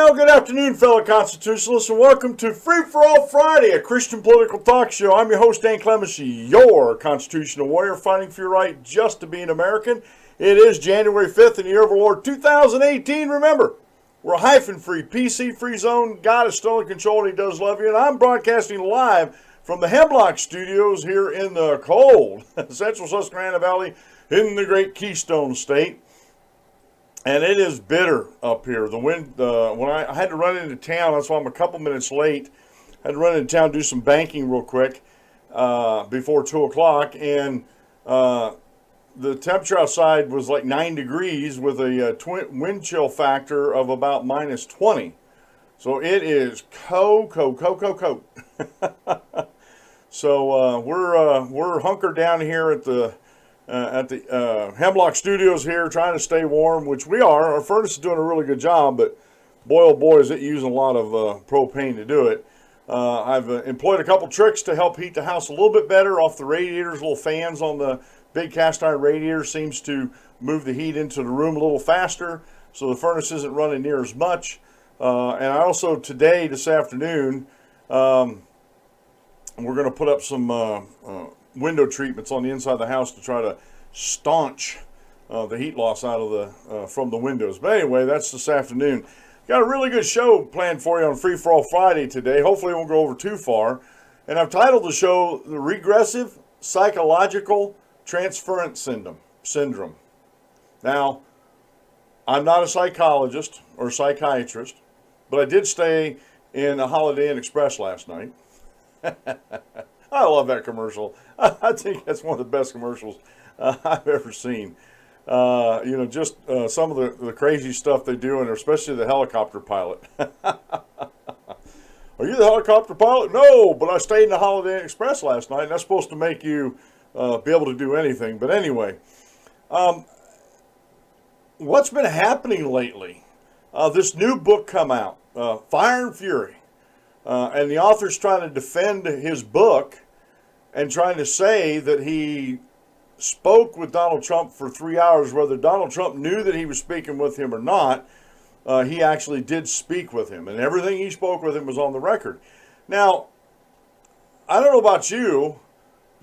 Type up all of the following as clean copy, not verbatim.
Well, good afternoon, fellow constitutionalists, and welcome to Free-4-All-Friday, a Christian political talk show. I'm your host, Dan Clemency, your constitutional warrior, fighting for your right just to be an American. It is January 5th in the year of our Lord 2018. Remember, we're a hyphen-free, PC-free zone. God is still in control, and He does love you. And I'm broadcasting live from the Hemlock Studios here in the cold Central Susquehanna Valley in the great Keystone State. And it is bitter up here. The wind, when I had to run into town, that's why I'm a couple minutes late. I had to run into town, do some banking real quick before 2 o'clock. And the temperature outside was like 9 degrees with a wind chill factor of about minus 20. So it is cold. So we're hunkered down here at the Hemlock Studios here, trying to stay warm, which we are. Our furnace is doing a really good job, but boy, oh boy, is it using a lot of propane to do it. I've employed a couple tricks to help heat the house a little bit better off the radiators. Little fans on the big cast iron radiator seems to move the heat into the room a little faster, so the furnace isn't running near as much. And I also, this afternoon, we're going to put up some window treatments on the inside of the house to try to staunch the heat loss out of the from the windows. But anyway, that's this afternoon. Got a really good show planned for you on Free-for-All-Friday today. Hopefully it won't go over too far. And I've titled the show The Regressive Psychological Transference Syndrome. Now, I'm not a psychologist or psychiatrist, but I did stay in a Holiday Inn Express last night. I love that commercial. I think that's one of the best commercials I've ever seen. Just some of the crazy stuff they do, and especially the helicopter pilot. Are you the helicopter pilot? No, but I stayed in the Holiday Inn Express last night, and that's supposed to make you be able to do anything. But anyway, what's been happening lately? This new book come out, Fire and Fury. And the author's trying to defend his book and trying to say that he spoke with Donald Trump for 3 hours. Whether Donald Trump knew that he was speaking with him or not, he actually did speak with him. And everything he spoke with him was on the record. Now, I don't know about you,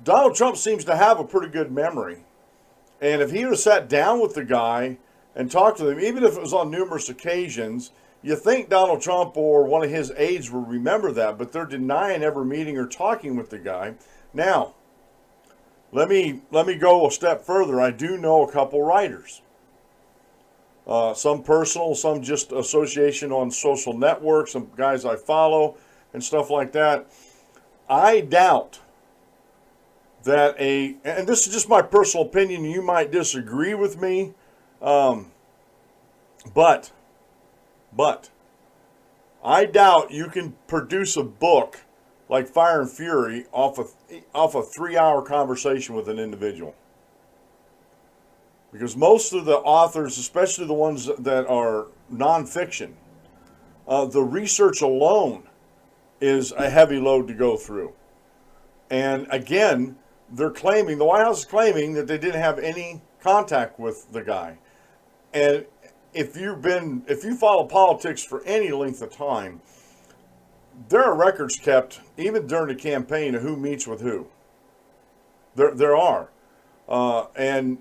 Donald Trump seems to have a pretty good memory. And if he would have sat down with the guy and talked to him, even if it was on numerous occasions, you think Donald Trump or one of his aides will remember that, but they're denying ever meeting or talking with the guy. Now, let me go a step further. I do know a couple writers. Some personal, some just association on social networks, some guys I follow and stuff like that. I doubt that and this is just my personal opinion, you might disagree with me, but I doubt you can produce a book like Fire and Fury off a 3-hour conversation with an individual. Because most of the authors, especially the ones that are nonfiction, the research alone is a heavy load to go through. And again, the White House is claiming that they didn't have any contact with the guy. And if you follow politics for any length of time, there are records kept even during the campaign of who meets with who. There are, and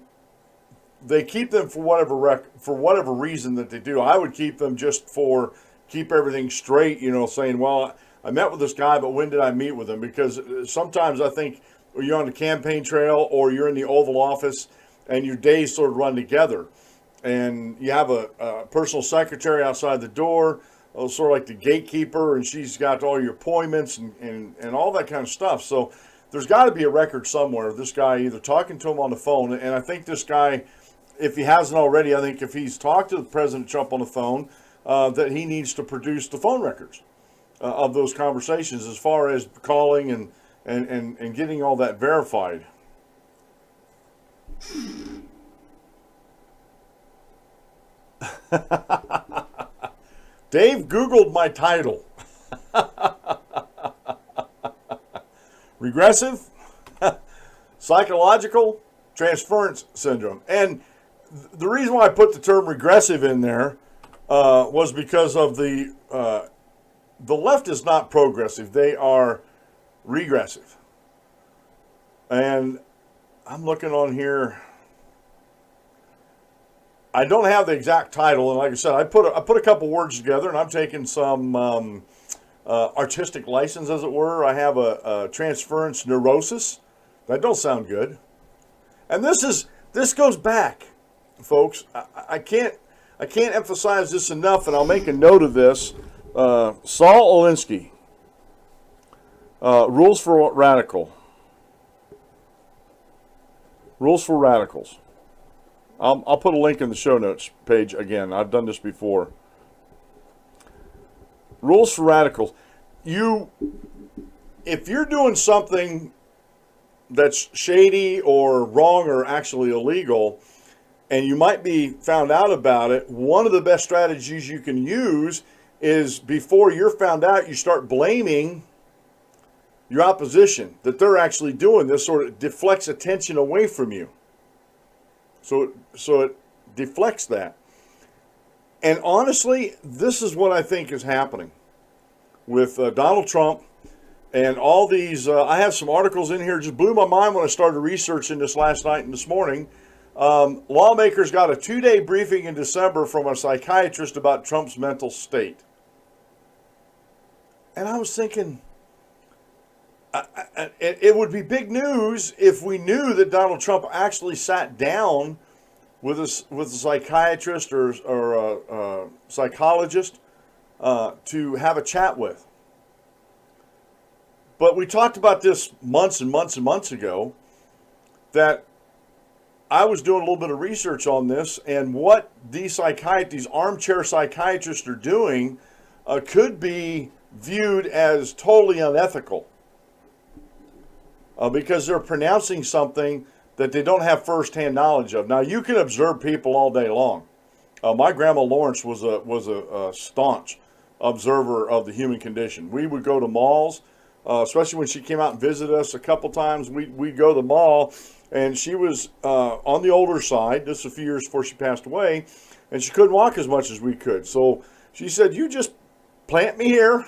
they keep them for whatever reason that they do. I would keep them just for keep everything straight. Saying, well, I met with this guy, but when did I meet with him? Because sometimes I think you're on the campaign trail or you're in the Oval Office, and your days sort of run together. And you have a personal secretary outside the door, sort of like the gatekeeper, and she's got all your appointments and all that kind of stuff. So there's got to be a record somewhere of this guy either talking to him on the phone. And I think this guy, if he hasn't already, I think if he's talked to President Trump on the phone, that he needs to produce the phone records of those conversations as far as calling and getting all that verified. Dave Googled my title. Regressive Psychological Transference Syndrome. And the reason why I put the term regressive in there, was because of the left is not progressive; they are regressive. And I'm looking on here. I don't have the exact title, and like I said, I put a couple words together, and I'm taking some artistic license, as it were. I have a transference neurosis. That don't sound good. And this goes back, folks. I can't emphasize this enough, and I'll make a note of this. Saul Alinsky, Rules for Radical. Rules for Radicals. I'll put a link in the show notes page again. I've done this before. Rules for Radicals. If you're doing something that's shady or wrong or actually illegal, and you might be found out about it, one of the best strategies you can use is before you're found out, you start blaming your opposition that they're actually doing this, sort of deflects attention away from you. So it deflects that. And honestly, this is what I think is happening with Donald Trump and all these. I have some articles in here, just blew my mind when I started researching this last night and this morning. Lawmakers got a 2-day briefing in December from a psychiatrist about Trump's mental state. And I was thinking, it would be big news if we knew that Donald Trump actually sat down with a psychiatrist or a psychologist to have a chat with. But we talked about this months and months and months ago, that I was doing a little bit of research on this, and what these armchair psychiatrists are doing could be viewed as totally unethical. Because they're pronouncing something that they don't have firsthand knowledge of. Now, you can observe people all day long. My grandma Lawrence was a staunch observer of the human condition. We would go to malls, especially when she came out and visited us a couple times. We'd go to the mall, and she was on the older side, just a few years before she passed away, and she couldn't walk as much as we could. So she said, "You just plant me here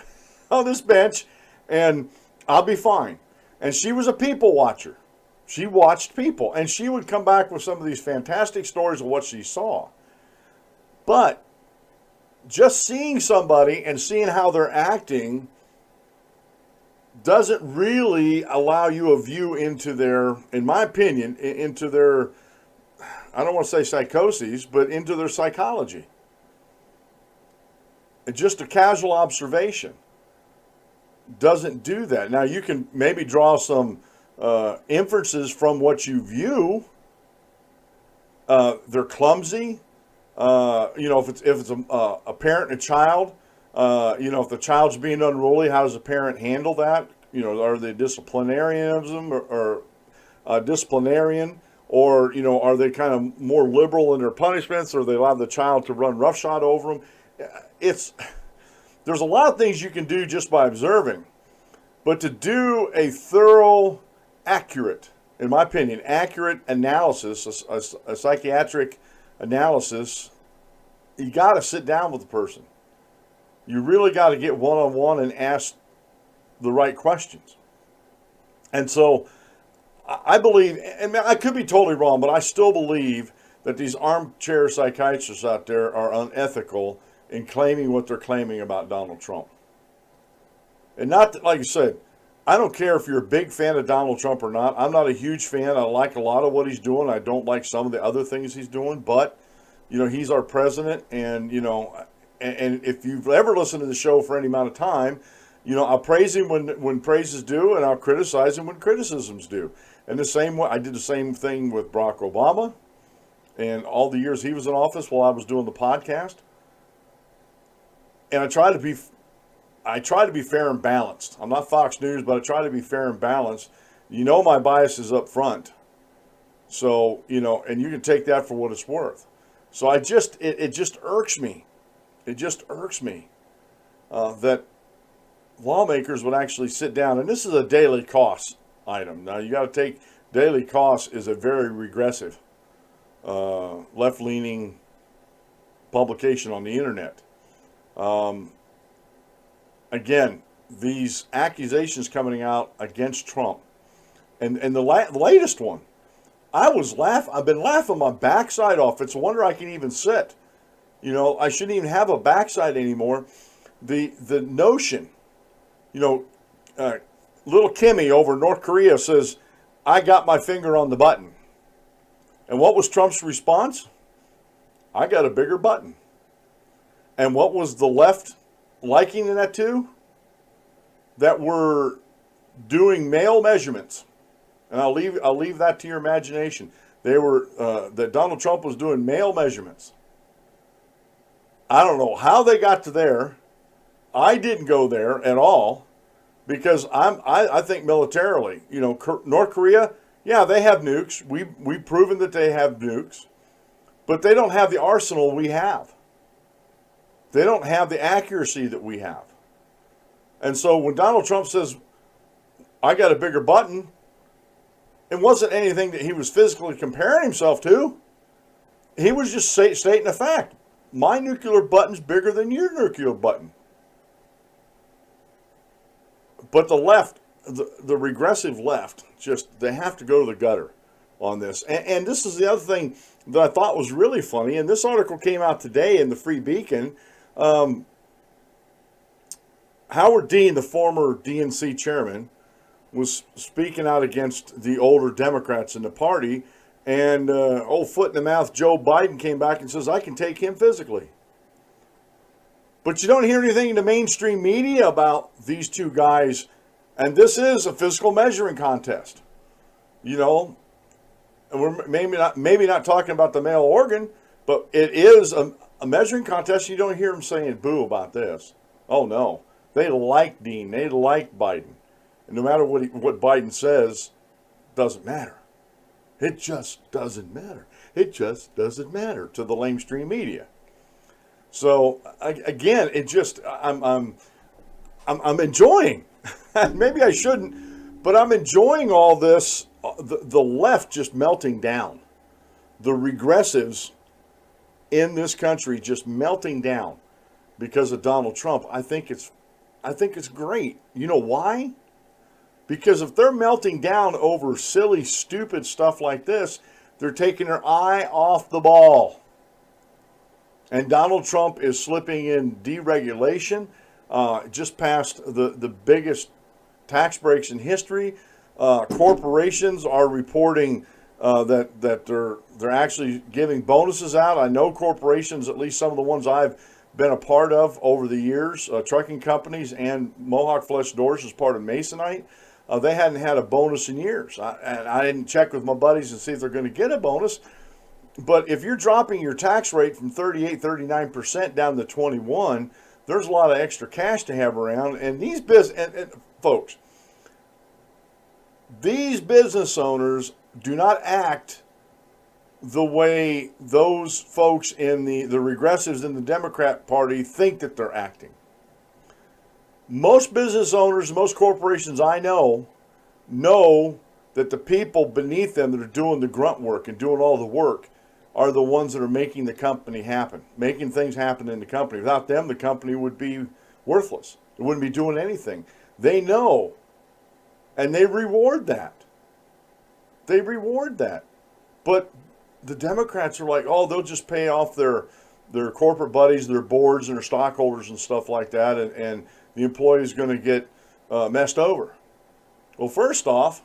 on this bench, and I'll be fine." And she was a people watcher. She watched people, and she would come back with some of these fantastic stories of what she saw. But just seeing somebody and seeing how they're acting doesn't really allow you a view into their, in my opinion, into their, I don't want to say psychoses, but into their psychology. It's just a casual observation doesn't do that. Now, you can maybe draw some inferences from what you view. They're clumsy. If it's a parent and a child, if the child's being unruly, how does the parent handle that? Are they disciplinarianism or disciplinarian, or are they kind of more liberal in their punishments, or they allow the child to run roughshod over them? There's a lot of things you can do just by observing, but to do a thorough, accurate, in my opinion, accurate analysis, a psychiatric analysis, you got to sit down with the person. You really got to get one-on-one and ask the right questions. And so I believe, and I could be totally wrong, but I still believe that these armchair psychiatrists out there are unethical in claiming what they're claiming about Donald Trump. And not that, like I said, I don't care if you're a big fan of Donald Trump or not. I'm not a huge fan. I like a lot of what he's doing. I don't like some of the other things he's doing, but he's our president, and and if you've ever listened to the show for any amount of time, I'll praise him when praise is due, and I'll criticize him when criticism's due. And the same way, I did the same thing with Barack Obama and all the years he was in office while I was doing the podcast. And I try to be fair and balanced. I'm not Fox News, but I try to be fair and balanced. My bias is up front. So, and you can take that for what it's worth. So it just irks me. It just irks me that lawmakers would actually sit down, and this is a daily cost item. Now, you got to take, daily cost is a very regressive, left-leaning publication on the internet. Again, these accusations coming out against Trump, and the latest one, I've been laughing my backside off. It's a wonder I can even sit. You know, I shouldn't even have a backside anymore. The notion, you know, little Kimmy over in North Korea says, "I got my finger on the button." And what was Trump's response? "I got a bigger button." And what was the left liking that too? That we're doing male measurements. And I'll leave that to your imagination. That Donald Trump was doing male measurements. I don't know how they got to there. I didn't go there at all, because I think militarily, you know, North Korea, yeah, they have nukes. We've proven that they have nukes, but they don't have the arsenal we have. They don't have the accuracy that we have. And so when Donald Trump says, "I got a bigger button," it wasn't anything that he was physically comparing himself to. He was just stating a fact. My nuclear button's bigger than your nuclear button. But the left, the regressive left, they have to go to the gutter on this. And this is the other thing that I thought was really funny. And this article came out today in the Free Beacon. Howard Dean, the former DNC chairman, was speaking out against the older Democrats in the party. And old foot in the mouth Joe Biden came back and says, "I can take him physically." But you don't hear anything in the mainstream media about these two guys. And this is a physical measuring contest. You know, and we're maybe not talking about the male organ, but it is a measuring contest. You don't hear them saying boo about this. Oh, no. They like Dean. They like Biden. And no matter what Biden says, doesn't matter. It just doesn't matter. It just doesn't matter to the lamestream media. So again, I'm enjoying. Maybe I shouldn't, but I'm enjoying all this. The left just melting down. The regressives in this country just melting down because of Donald Trump. I think it's great. You know why? Because if they're melting down over silly, stupid stuff like this, they're taking their eye off the ball. And Donald Trump is slipping in deregulation, just passed the biggest tax breaks in history. Corporations are reporting that they're actually giving bonuses out. I know corporations, at least some of the ones I've been a part of over the years, trucking companies and Mohawk Flesh Doors as part of Masonite, they hadn't had a bonus in years. And I didn't check with my buddies and see if they're going to get a bonus. But if you're dropping your tax rate from 38, 39% down to 21, there's a lot of extra cash to have around. And these folks, these business owners do not act the way those folks in the regressives in the Democrat Party think that they're acting. Most business owners, most corporations I know that the people beneath them that are doing the grunt work and doing all the work are the ones that are making the company happen, making things happen in the company. Without them, the company would be worthless. It wouldn't be doing anything. They know, and they reward that. They reward that. But the Democrats are like, oh, they'll just pay off their corporate buddies, their boards, and their stockholders and stuff like that, and the employee is going to get messed over. Well, first off,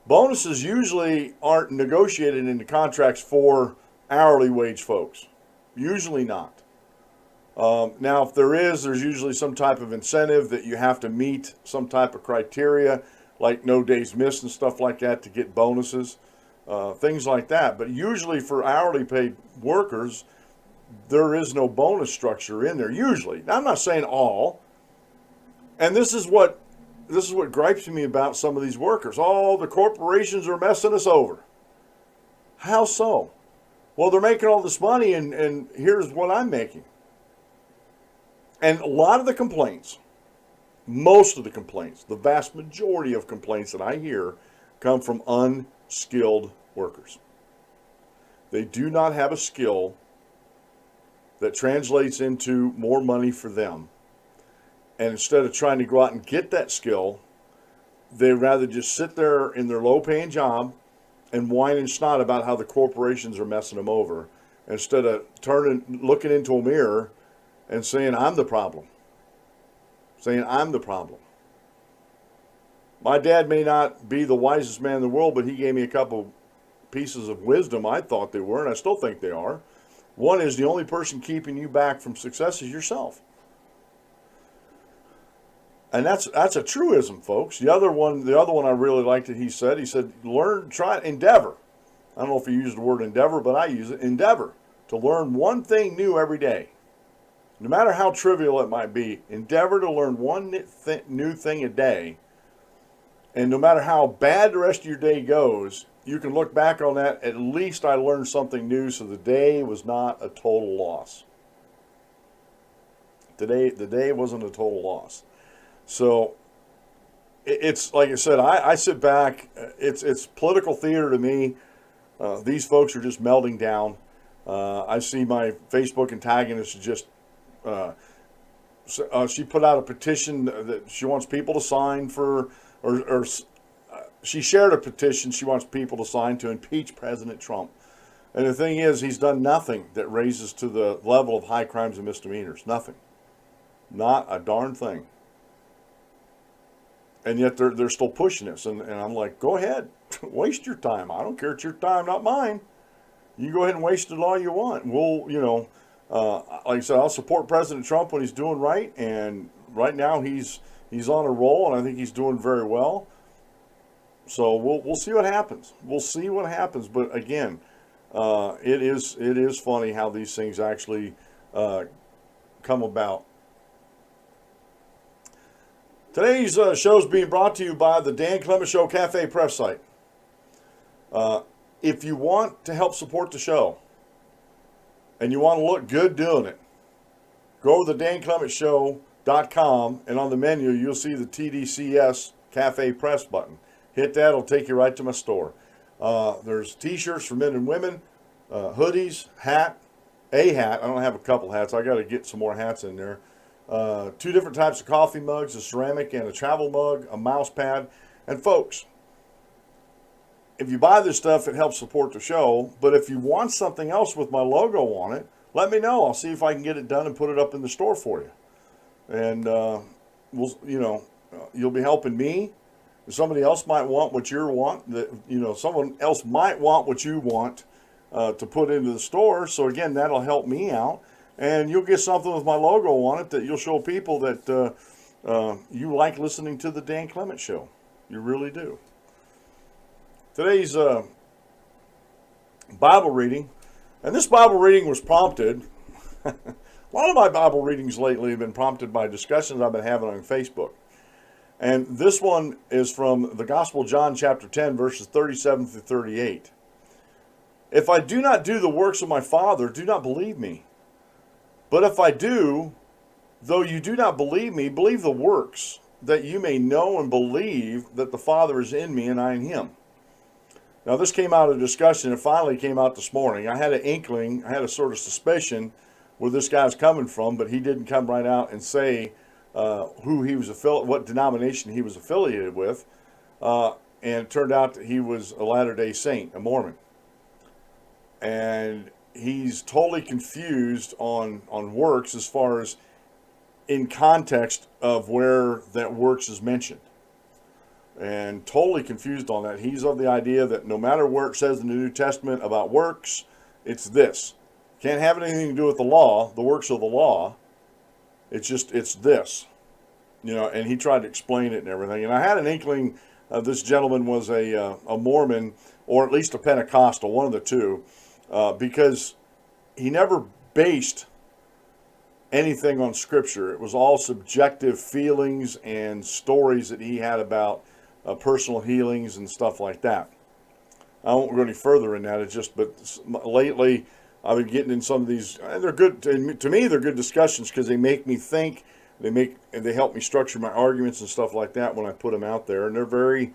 bonuses usually aren't negotiated into contracts for hourly wage folks. Usually not. Now, if there's usually some type of incentive that you have to meet some type of criteria, like no days missed and stuff like that to get bonuses, things like that. But usually for hourly paid workers, there is no bonus structure in there, usually. Now, I'm not saying all. And this is what gripes me about some of these workers. Oh, the corporations are messing us over. How so? Well, they're making all this money, and here's what I'm making. And a lot of the complaints, most of the complaints, the vast majority of complaints that I hear come from unskilled workers. They do not have a skill that translates into more money for them. And instead of trying to go out and get that skill, they'd rather just sit there in their low-paying job and whine and snot about how the corporations are messing them over, instead of looking into a mirror and saying, I'm the problem. Saying, I'm the problem. My dad may not be the wisest man in the world, but he gave me a couple pieces of wisdom I thought they were, and I still think they are. One is, the only person keeping you back from success is yourself. And that's a truism, folks. The other one I really liked that he said, endeavor. I don't know if he used the word endeavor, but I use it. Endeavor to learn one thing new every day. No matter how trivial it might be, endeavor to learn one new thing a day. And no matter how bad the rest of your day goes, you can look back on that, at least I learned something new, so the day was not a total loss. The day wasn't a total loss. So it's like I said, I sit back. It's political theater to me. These folks are just melting down. I see my Facebook antagonist just. She put out a petition that she wants people to sign for, or she shared a petition she wants people to sign to impeach President Trump. And the thing is, he's done nothing that raises to the level of high crimes and misdemeanors. Nothing. Not a darn thing. And yet they're still pushing this. And I'm like, go ahead. Waste your time. I don't care. It's your time, not mine. You go ahead and waste it all you want. We'll, like I said, I'll support President Trump when he's doing right. And right now he's on a roll, and I think he's doing very well. So we'll see what happens. We'll see what happens. But again, it is funny how these things actually come about. Today's show is being brought to you by the Dan Clement Show Cafe Press site. If you want to help support the show and you want to look good doing it, go to the DanClementShow.com, and on the menu you'll see the TDCS Cafe Press button. Hit that, it'll take you right to my store. There's t-shirts for men and women, hoodies, a hat. I don't have a couple hats. I got to get some more hats in there. 2 different types of coffee mugs, a ceramic and a travel mug, a mouse pad. And folks, if you buy this stuff, it helps support the show. But if you want something else with my logo on it, let me know. I'll see if I can get it done and put it up in the store for you. And you'll be helping me. Somebody else might want what you want. Someone else might want what you want to put into the store. So again, that'll help me out. And you'll get something with my logo on it that you'll show people that you like listening to the Dan Clement Show. You really do. Today's Bible reading, and this Bible reading was prompted, a lot of my Bible readings lately have been prompted by discussions I've been having on Facebook. And this one is from the Gospel of John chapter 10, verses 37 through 38. If I do not do the works of my Father, do not believe me. But if I do, though you do not believe me, believe the works, that you may know and believe that the Father is in me and I in him. Now this came out of discussion. It finally came out this morning. I had an inkling, I had a sort of suspicion where this guy's coming from, but he didn't come right out and say who he was what denomination he was affiliated with. And it turned out that he was a Latter-day Saint, a Mormon. And he's totally confused on works as far as in context of where that works is mentioned. And totally confused on that. He's of the idea that no matter where it says in the New Testament about works, it's this. Can't have anything to do with the law, the works of the law. It's this. And he tried to explain it and everything. And I had an inkling this gentleman was a Mormon, or at least a Pentecostal, one of the two, because he never based anything on Scripture. It was all subjective feelings and stories that he had about personal healings and stuff like that. I won't go any further in that. It's just, but lately I've been getting in some of these. They're good to me. They're good discussions because they make me think. They help me structure my arguments and stuff like that when I put them out there, and they're very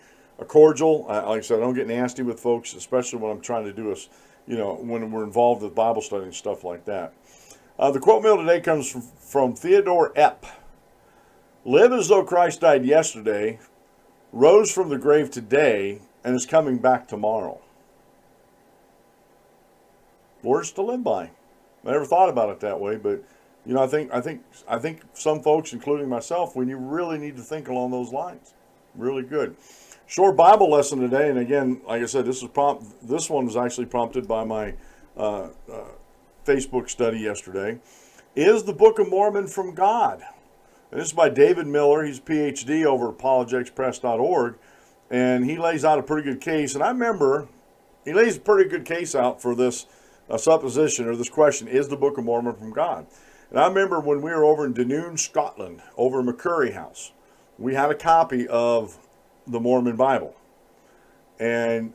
cordial. Like I said, I don't get nasty with folks, especially when I'm trying to do when we're involved with Bible study and stuff like that. The quote meal today comes from Theodore Epp. Live as though Christ died yesterday, rose from the grave today, and is coming back tomorrow. Words to live by. I never thought about it that way, but you know, I think some folks, including myself, we really need to think along those lines. Really good. Short Bible lesson today, and again, like I said, this one was actually prompted by my Facebook study yesterday. Is the Book of Mormon from God? And this is by David Miller. He's a PhD over at apologeticspress.org, and he lays out a pretty good case. And I remember he lays a pretty good case out for this supposition or this question: is the Book of Mormon from God? And I remember when we were over in Dunoon, Scotland, over in McCurry House, we had a copy of the Mormon Bible, and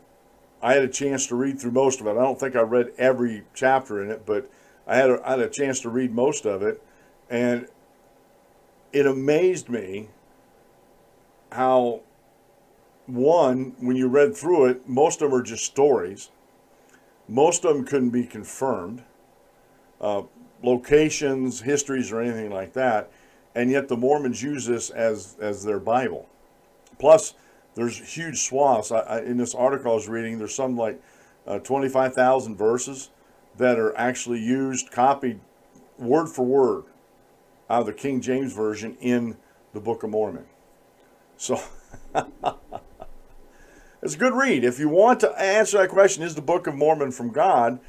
I had a chance to read through most of it. I don't think I read every chapter in it, but I had a chance to read most of it, and it amazed me how, one, when you read through it, most of them are just stories. Most of them couldn't be confirmed, locations, histories, or anything like that, and yet the Mormons use this as their Bible. Plus, there's huge swaths. In this article I was reading, there's some like 25,000 verses that are actually used, copied word for word out of the King James Version in the Book of Mormon. So it's a good read. If you want to answer that question, is the Book of Mormon from God?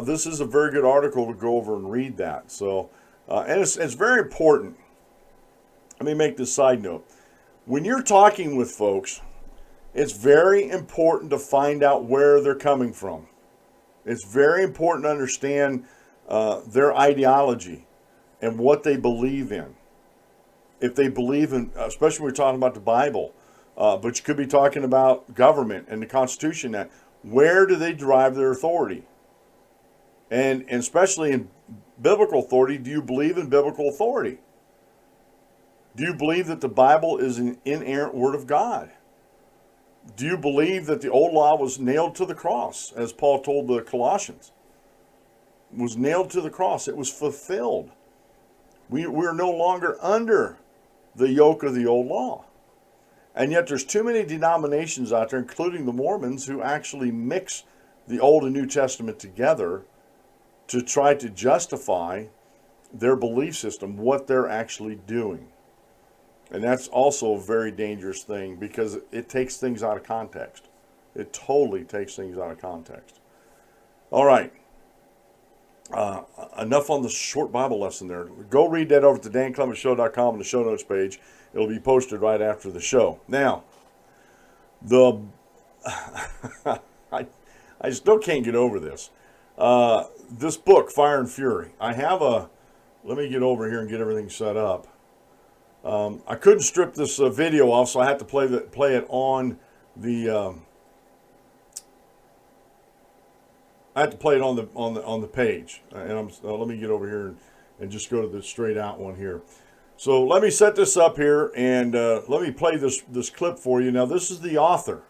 This is a very good article to go over and read that. So, and it's very important. Let me make this side note. When you're talking with folks, it's very important to find out where they're coming from. It's very important to understand their ideology and what they believe in. If they believe in, especially when we're talking about the Bible, but you could be talking about government and the Constitution, that where do they derive their authority? And especially in biblical authority, do you believe in biblical authority? Do you believe that the Bible is an inerrant word of God? Do you believe that the old law was nailed to the cross, as Paul told the Colossians? It was nailed to the cross. It was fulfilled. We're no longer under the yoke of the old law. And yet there's too many denominations out there, including the Mormons, who actually mix the Old and New Testament together to try to justify their belief system, what they're actually doing. And that's also a very dangerous thing because it takes things out of context. It totally takes things out of context. All right. Enough on the short Bible lesson there. Go read that over to danclemenshow.com on the show notes page. It'll be posted right after the show. Now, I still can't get over this. This book, Fire and Fury. Let me get over here and get everything set up. I couldn't strip this video off, so I had to play it on the. I had to play it on the page, and let me get over here and just go to the straight out one here. So let me set this up here, and let me play this clip for you. Now this is the author.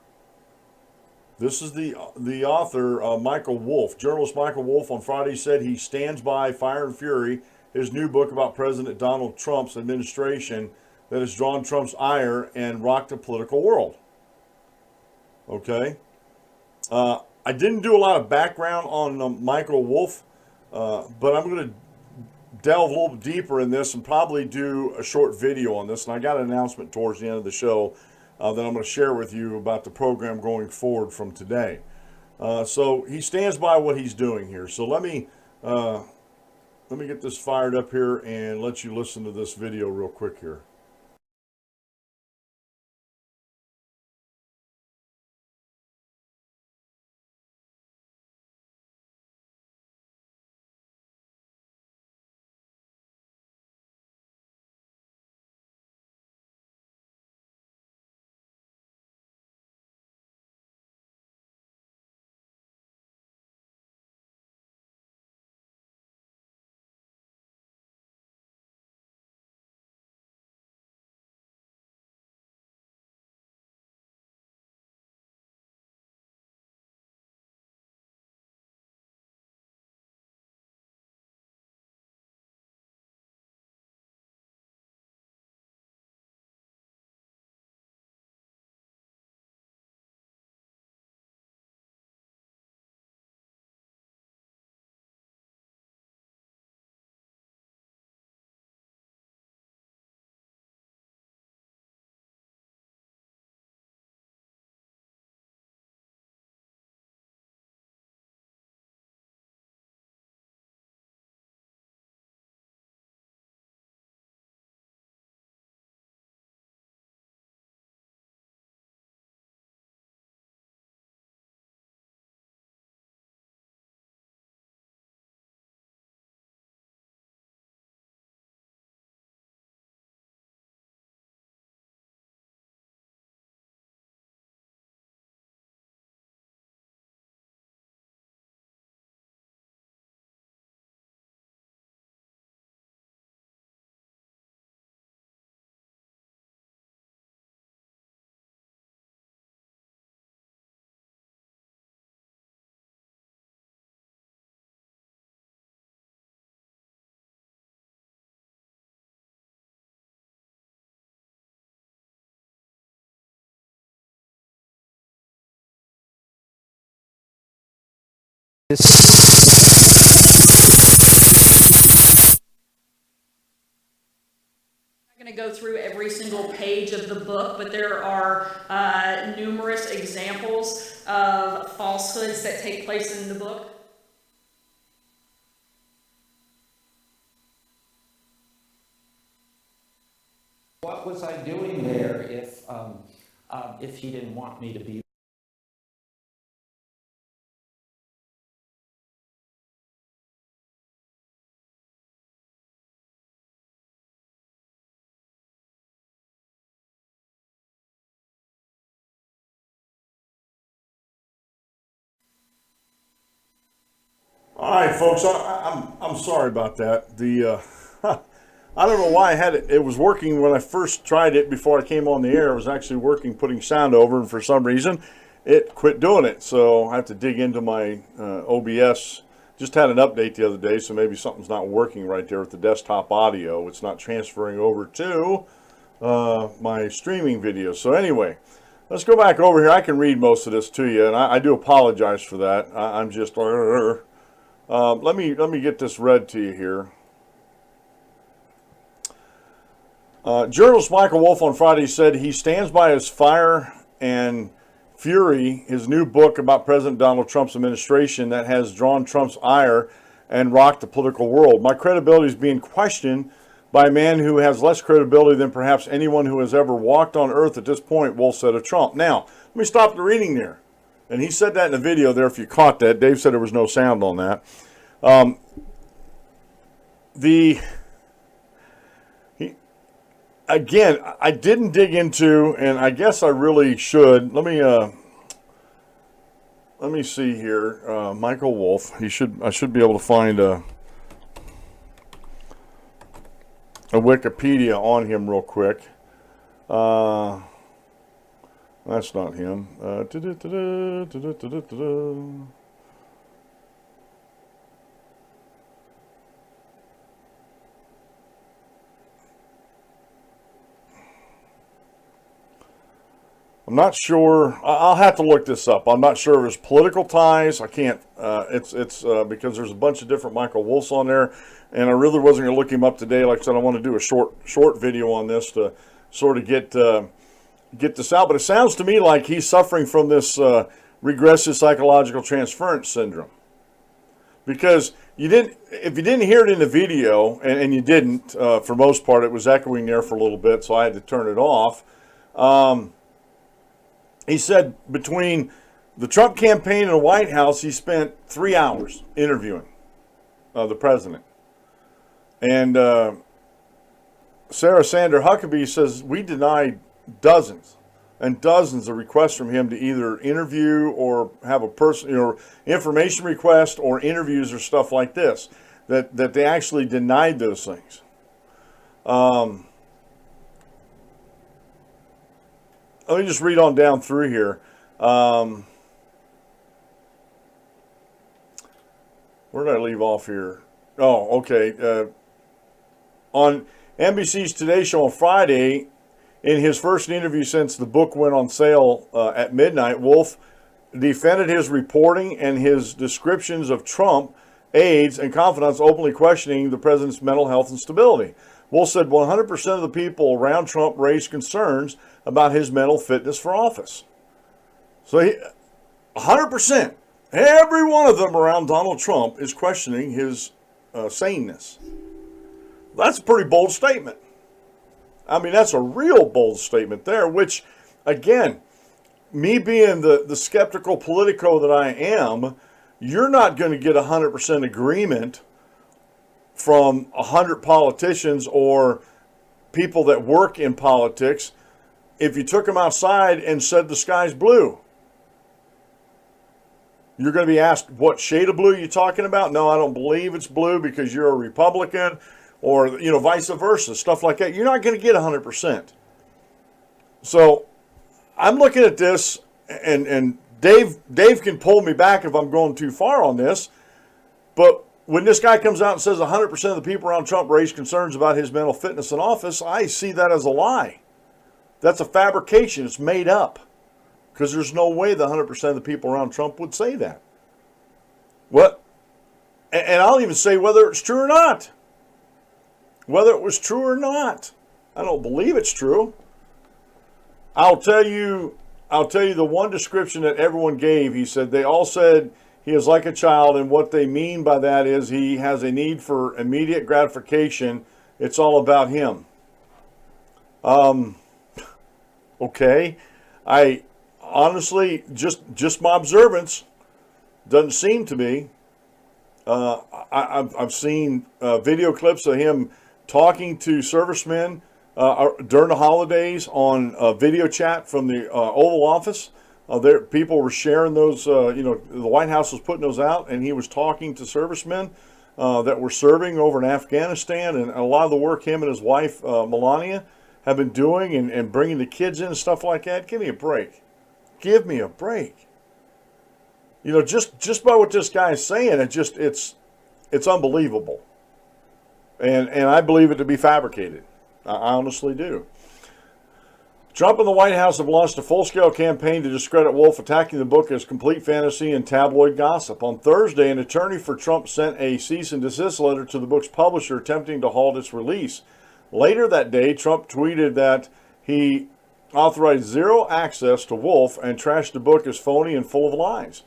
This is the author, Michael Wolff. Journalist Michael Wolff on Friday said he stands by Fire and Fury, his new book about President Donald Trump's administration that has drawn Trump's ire and rocked the political world. Okay. I didn't do a lot of background on Michael Wolff, but I'm going to delve a little deeper in this and probably do a short video on this. And I got an announcement towards the end of the show that I'm going to share with you about the program going forward from today. So he stands by what he's doing here. So let me get this fired up here and let you listen to this video real quick here. Going to go through every single page of the book, but there are numerous examples of falsehoods that take place in the book. What was I doing there if he didn't want me to be? All right, folks. I'm sorry about that. I don't know why I had it. It was working when I first tried it before I came on the air. It was actually working, putting sound over, and for some reason, it quit doing it. So I have to dig into my OBS. Just had an update the other day, so maybe something's not working right there with the desktop audio. It's not transferring over to my streaming video. So anyway, let's go back over here. I can read most of this to you, and I do apologize for that. I'm just let me get this read to you here. Journalist Michael Wolff on Friday said he stands by his Fire and Fury, his new book about President Donald Trump's administration that has drawn Trump's ire and rocked the political world. My credibility is being questioned by a man who has less credibility than perhaps anyone who has ever walked on earth at this point, Wolff said of Trump. Now, let me stop the reading there. And he said that in the video there, if you caught that. Dave said there was no sound on that. Again, I didn't dig into, and I guess I really should. Let me see here. Michael Wolff. I should be able to find a Wikipedia on him real quick. That's not him. I'm not sure. I'll have to look this up. I'm not sure of his political ties. I can't. It's because there's a bunch of different Michael Wolffs on there, and I really wasn't going to look him up today. Like I said, I want to do a short video on this to sort of get this out. But it sounds to me like he's suffering from this regressive psychological transference syndrome. Because if you didn't hear it in the video, and you didn't, for most part, it was echoing there for a little bit, so I had to turn it off. He said between the Trump campaign and the White House, he spent 3 hours interviewing the president. And Sarah Sanders Huckabee says, we denied dozens and dozens of requests from him to either interview or have a information request or interviews or stuff like this, that they actually denied those things. Let me just read on down through here. Where did I leave off here? Oh, okay. On NBC's Today Show on Friday, in his first interview since the book went on sale at midnight, Wolff defended his reporting and his descriptions of Trump, aides, and confidants, openly questioning the president's mental health and stability. Wolff said 100% of the people around Trump raised concerns about his mental fitness for office. So 100%, every one of them around Donald Trump is questioning his saneness. That's a pretty bold statement. I mean, that's a real bold statement there, which, again, me being the skeptical politico that I am, you're not going to get 100% agreement from 100 politicians or people that work in politics if you took them outside and said the sky's blue. You're going to be asked, what shade of blue are you talking about? No, I don't believe it's blue because you're a Republican, or vice versa, stuff like that. You're not going to get 100%. So I'm looking at this, and Dave can pull me back if I'm going too far on this, but when this guy comes out and says 100% of the people around Trump raised concerns about his mental fitness in office, I see that as a lie. That's a fabrication. It's made up. Because there's no way the 100% of the people around Trump would say that. What? And I'll even say whether it's true or not. Whether it was true or not. I don't believe it's true. I'll tell you the one description that everyone gave. He said, they all said he is like a child, and what they mean by that is he has a need for immediate gratification. It's all about him. Okay. I honestly, just my observance, doesn't seem to be. I've seen video clips of him talking to servicemen during the holidays on video chat from the Oval Office. People were sharing those, the White House was putting those out, and he was talking to servicemen that were serving over in Afghanistan, and a lot of the work him and his wife, Melania, have been doing and bringing the kids in and stuff like that. Give me a break. Give me a break. Just by what this guy is saying, it's unbelievable. And I believe it to be fabricated. I honestly do. Trump and the White House have launched a full-scale campaign to discredit Wolf, attacking the book as complete fantasy and tabloid gossip. On Thursday, an attorney for Trump sent a cease and desist letter to the book's publisher attempting to halt its release. Later that day, Trump tweeted that he authorized zero access to Wolf and trashed the book as phony and full of lies.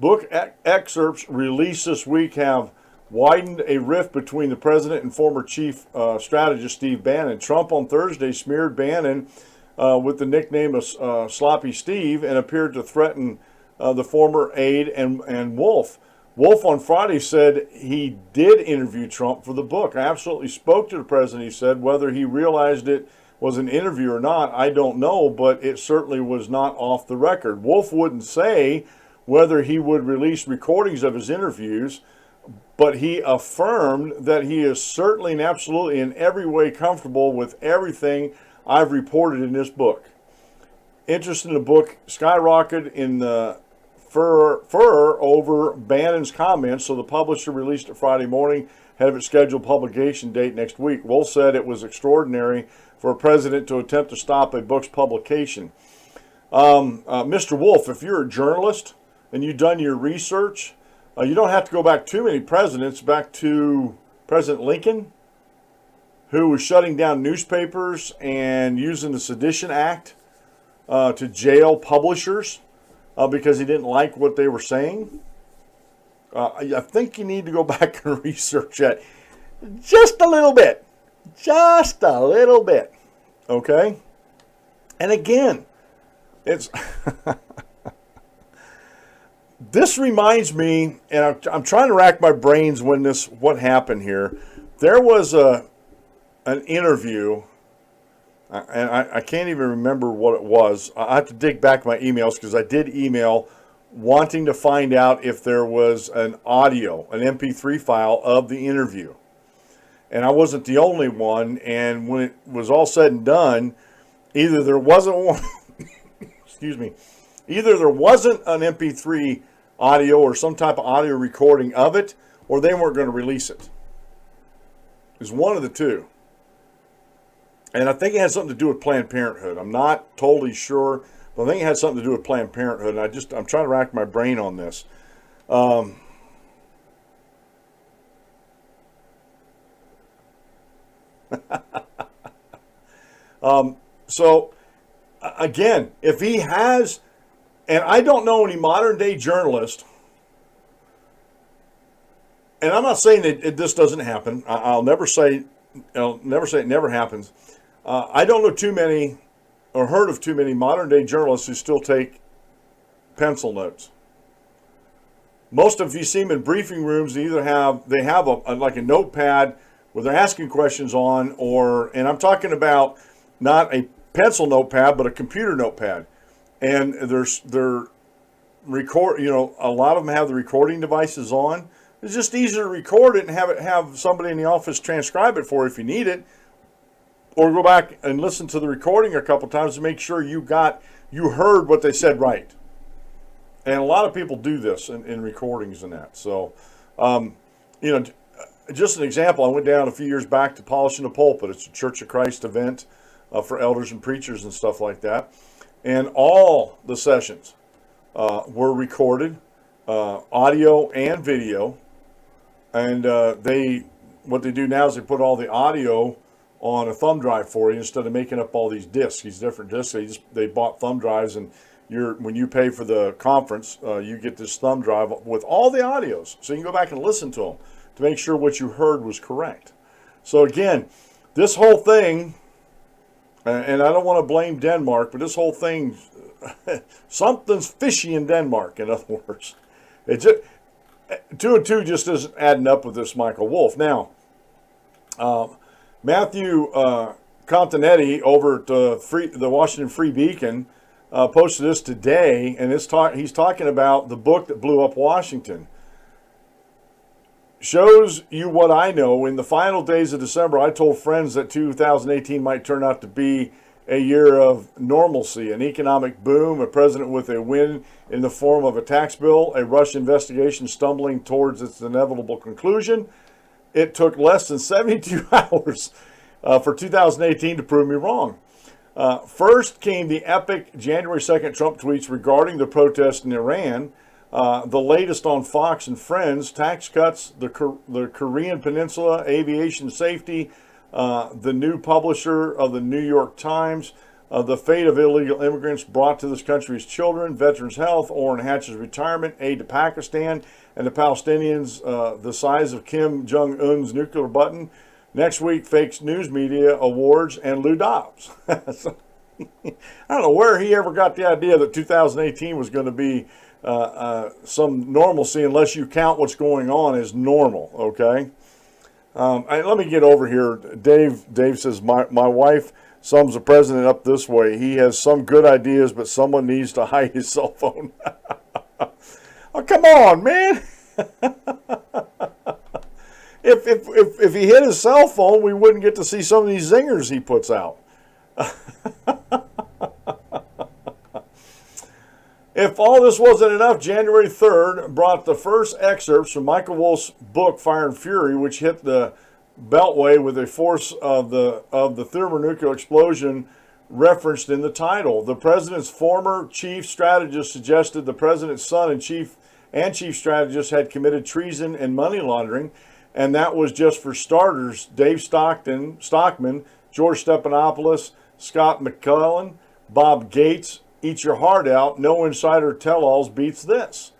Book excerpts released this week have widened a rift between the president and former chief strategist Steve Bannon. Trump on Thursday smeared Bannon with the nickname of Sloppy Steve and appeared to threaten the former aide and Wolf. Wolf on Friday said he did interview Trump for the book. I absolutely spoke to the president, he said. Whether he realized it was an interview or not, I don't know, but it certainly was not off the record. Wolf wouldn't say whether he would release recordings of his interviews, but he affirmed that he is certainly and absolutely in every way comfortable with everything I've reported in this book. Interest in the book skyrocketed in the furor over Bannon's comments, so the publisher released it Friday morning ahead of its scheduled publication date next week. Wolf said it was extraordinary for a president to attempt to stop a book's publication. Mr. Wolf, if you're a journalist and you've done your research, you don't have to go back too many presidents, back to President Lincoln, who was shutting down newspapers and using the Sedition Act to jail publishers because he didn't like what they were saying. I think you need to go back and research that just a little bit. Just a little bit. Okay? And again, it's... This reminds me, and I'm trying to rack my brains what happened here. There was an interview, and I can't even remember what it was. I have to dig back my emails because I did email wanting to find out if there was an audio, an MP3 file of the interview. And I wasn't the only one, and when it was all said and done, either there wasn't one, excuse me, either there wasn't an MP3 audio or some type of audio recording of it, or they weren't going to release it. It was one of the two. And I think it had something to do with Planned Parenthood. I'm not totally sure, but I think it had something to do with Planned Parenthood. And I'm trying to rack my brain on this. So again, if he has, and I don't know any modern day journalist, and I'm not saying that this doesn't happen. I'll never say it never happens. I don't know too many, or heard of too many modern day journalists who still take pencil notes. Most of you see them in briefing rooms. They have like a notepad where they're asking questions on, and I'm talking about not a pencil notepad, but a computer notepad. And they're record. A lot of them have the recording devices on. It's just easier to record it and have somebody in the office transcribe it for you if you need it, or go back and listen to the recording a couple times to make sure you heard what they said right. And a lot of people do this in recordings and that. So, just an example. I went down a few years back to Polishing the Pulpit. It's a Church of Christ event for elders and preachers and stuff like that. And all the sessions were recorded audio and video. And what they do now is they put all the audio on a thumb drive for you instead of making up all these discs, these different discs. They bought thumb drives, and when you pay for the conference, you get this thumb drive with all the audios, so you can go back and listen to them to make sure what you heard was correct. So again, this whole thing, and I don't want to blame Denmark, but this whole thing, something's fishy in Denmark. In other words, it just 2 and 2 just isn't adding up with this Michael Wolff. Now, Matthew Continetti over at the Washington Free Beacon posted this today, and he's talking about the book that blew up Washington. Shows you what I know. In the final days of December, I told friends that 2018 might turn out to be a year of normalcy, an economic boom, a president with a win in the form of a tax bill, a Russia investigation stumbling towards its inevitable conclusion. It took less than 72 hours for 2018 to prove me wrong. First came the epic January 2nd Trump tweets regarding the protest in Iran, the latest on Fox and Friends, tax cuts, the Korean Peninsula, aviation safety, the new publisher of the New York Times, the fate of illegal immigrants brought to this country's children, veterans' health, Orrin Hatch's retirement, aid to Pakistan, and the Palestinians the size of Kim Jong-un's nuclear button. Next week, fake news media awards and Lou Dobbs. So, I don't know where he ever got the idea that 2018 was going to be some normalcy, unless you count what's going on as normal, okay? Let me get over here. Dave says, my wife sums the president up this way. He has some good ideas, but someone needs to hide his cell phone. Oh, come on, man. If he hid his cell phone, we wouldn't get to see some of these zingers he puts out. If all this wasn't enough, January 3rd brought the first excerpts from Michael Wolff's book, Fire and Fury, which hit the Beltway with the force of the thermonuclear explosion referenced in the title. The president's former chief strategist suggested the president's son and chief strategist had committed treason and money laundering, and that was just for starters. Dave Stockman, George Stephanopoulos, Scott McClellan, Bob Gates. Eat your heart out. No insider tell-alls beats this.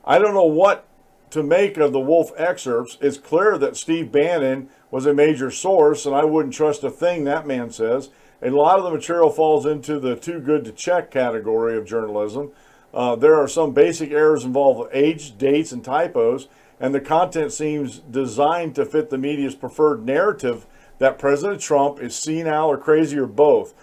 I don't know what to make of the Wolff excerpts. It's clear that Steve Bannon was a major source, and I wouldn't trust a thing that man says. A lot of the material falls into the too good to check category of journalism. There are some basic errors involved with age, dates, and typos, and the content seems designed to fit the media's preferred narrative that President Trump is senile or crazy or both.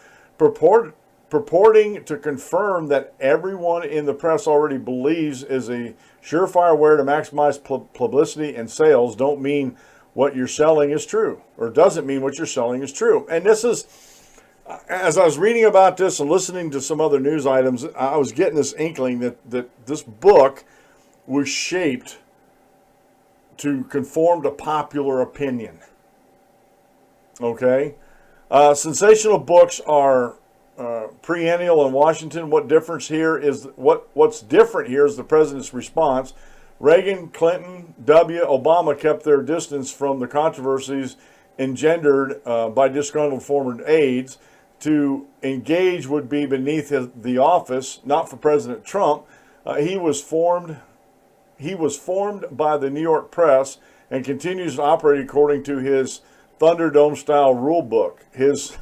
Purporting to confirm that everyone in the press already believes is a surefire way to maximize publicity and sales don't mean what you're selling is true, or doesn't mean what you're selling is true. And this is, as I was reading about this and listening to some other news items, I was getting this inkling that this book was shaped to conform to popular opinion. Okay? Sensational books are perennial in Washington. What's different here is the president's response. Reagan, Clinton, Obama kept their distance from the controversies engendered by disgruntled former aides. To engage would be beneath the office, not for President Trump. He was formed by the New York press and continues to operate according to his Thunderdome-style rule book. His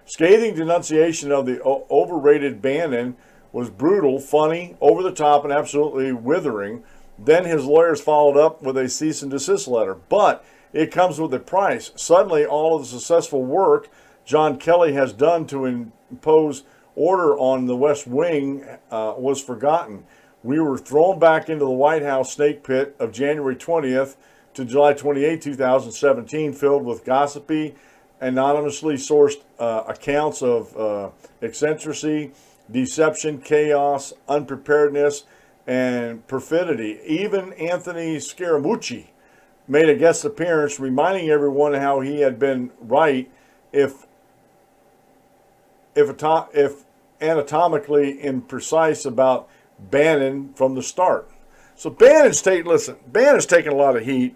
scathing denunciation of the overrated Bannon was brutal, funny, over the top, and absolutely withering. Then his lawyers followed up with a cease and desist letter. But it comes with a price. Suddenly, all of the successful work John Kelly has done to impose order on the West Wing was forgotten. We were thrown back into the White House snake pit of January 20th to July 28, 2017, filled with gossipy, anonymously sourced accounts of eccentricity, deception, chaos, unpreparedness, and perfidy. Even Anthony Scaramucci made a guest appearance, reminding everyone how he had been right if anatomically imprecise about Bannon from the start. So Bannon's taking a lot of heat,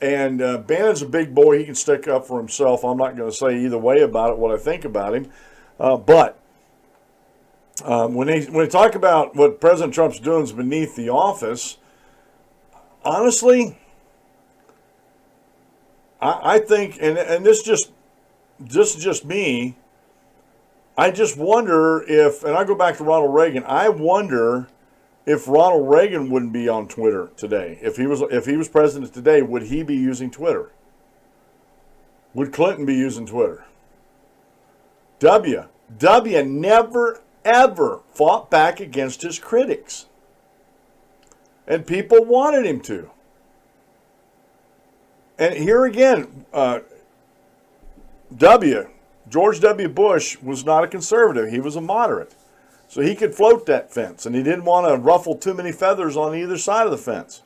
and Bannon's a big boy. He can stick up for himself. I'm not going to say either way about it, what I think about him. But when they talk about what President Trump's doing is beneath the office, honestly, I think, and this is just me, I just wonder if, and I go back to Ronald Reagan, I wonder if Ronald Reagan wouldn't be on Twitter today. If he was president today, would he be using Twitter? Would Clinton be using Twitter? W never, ever fought back against his critics. And people wanted him to. And here again, George W. Bush was not a conservative. He was a moderate. So he could float that fence, and he didn't want to ruffle too many feathers on either side of the fence.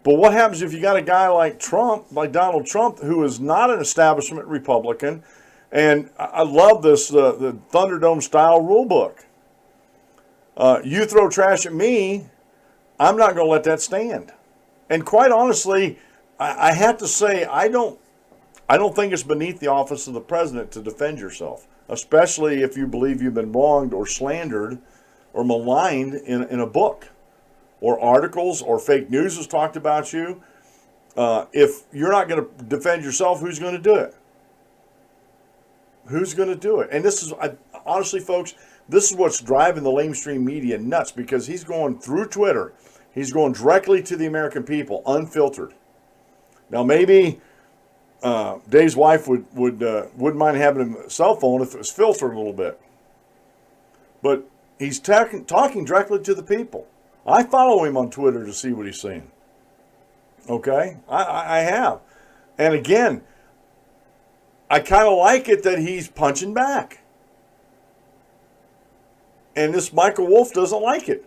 But what happens if you got a guy like Trump, like Donald Trump, who is not an establishment Republican? And I love this, the Thunderdome-style rule book. You throw trash at me, I'm not going to let that stand. And quite honestly, I have to say, I don't think it's beneath the office of the president to defend yourself, especially if you believe you've been wronged or slandered or maligned in a book or articles or fake news has talked about you. If you're not going to defend yourself, who's going to do it? Who's going to do it? And this is, honestly, folks, this is what's driving the lamestream media nuts, because he's going through Twitter. He's going directly to the American people, unfiltered. Now, maybe Dave's wife wouldn't mind having a cell phone if it was filtered a little bit. But he's talking directly to the people. I follow him on Twitter to see what he's saying. Okay? I have. And again, I kind of like it that he's punching back. And this Michael Wolff doesn't like it,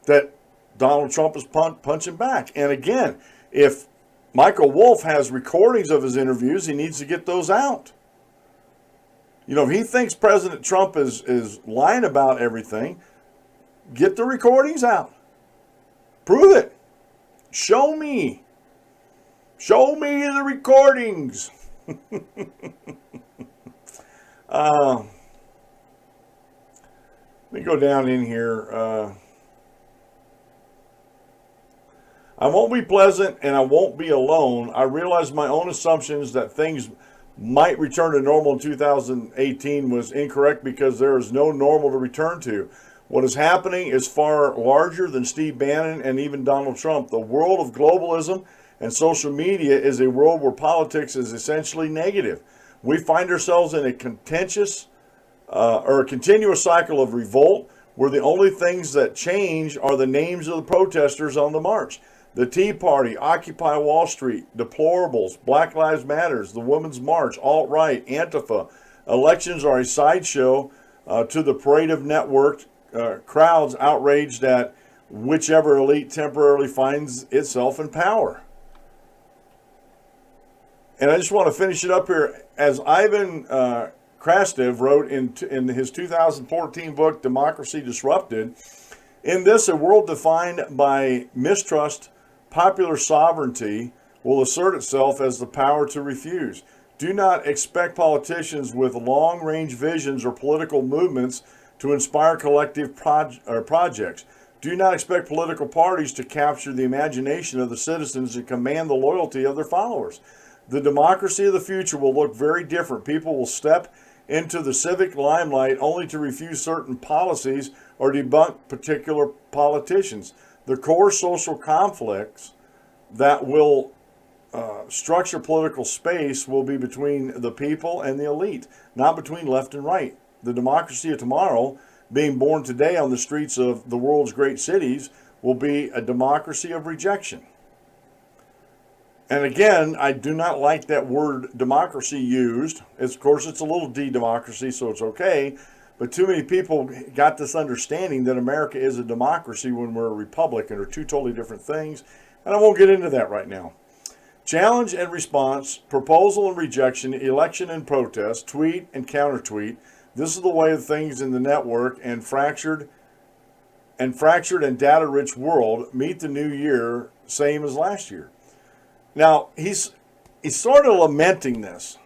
that Donald Trump is punching back. And again, if Michael Wolff has recordings of his interviews, he needs to get those out. You know, if he thinks President Trump is lying about everything, get the recordings out. Prove it. Show me. Show me the recordings. Let me go down in here. I won't be pleasant and I won't be alone. I realize my own assumptions that things might return to normal in 2018 was incorrect, because there is no normal to return to. What is happening is far larger than Steve Bannon and even Donald Trump. The world of globalism and social media is a world where politics is essentially negative. We find ourselves in a continuous cycle of revolt, where the only things that change are the names of the protesters on the march. The Tea Party, Occupy Wall Street, Deplorables, Black Lives Matters, the Women's March, Alt-Right, Antifa. Elections are a sideshow to the parade of networked crowds outraged at whichever elite temporarily finds itself in power. And I just want to finish it up here. As Ivan Krastev wrote in his 2014 book, Democracy Disrupted, in this, a world defined by mistrust, popular sovereignty will assert itself as the power to refuse. Do not expect politicians with long-range visions or political movements to inspire collective projects. Do not expect political parties to capture the imagination of the citizens and command the loyalty of their followers. The democracy of the future will look very different. People will step into the civic limelight only to refuse certain policies or debunk particular politicians. The core social conflicts that will structure political space will be between the people and the elite, not between left and right. The democracy of tomorrow, being born today on the streets of the world's great cities, will be a democracy of rejection. And again, I do not like that word democracy used. Of course, it's a little de-democracy, so it's okay. But too many people got this understanding that America is a democracy when we're a republic, and are two totally different things. And I won't get into that right now. Challenge and response, proposal and rejection, election and protest, tweet and counter-tweet. This is the way of things in the network, and fractured and fractured and data-rich world meet the new year same as last year. Now, he's sort of lamenting this.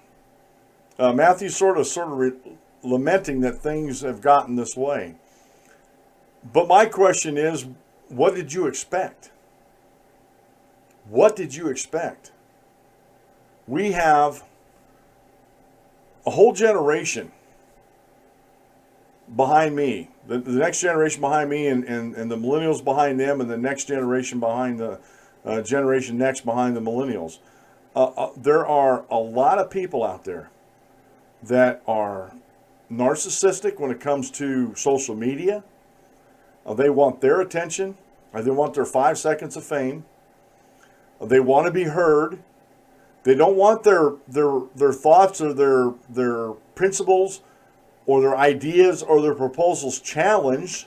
Matthew's sort of lamenting that things have gotten this way. But my question is, what did you expect? What did you expect? We have a whole generation behind me, the next generation behind me, and the millennials behind them, and the next generation behind the generation next behind the millennials. There are a lot of people out there that are narcissistic when it comes to social media. They want their attention. They want their 5 seconds of fame. They want to be heard. They don't want their thoughts or their principles or their ideas or their proposals challenged,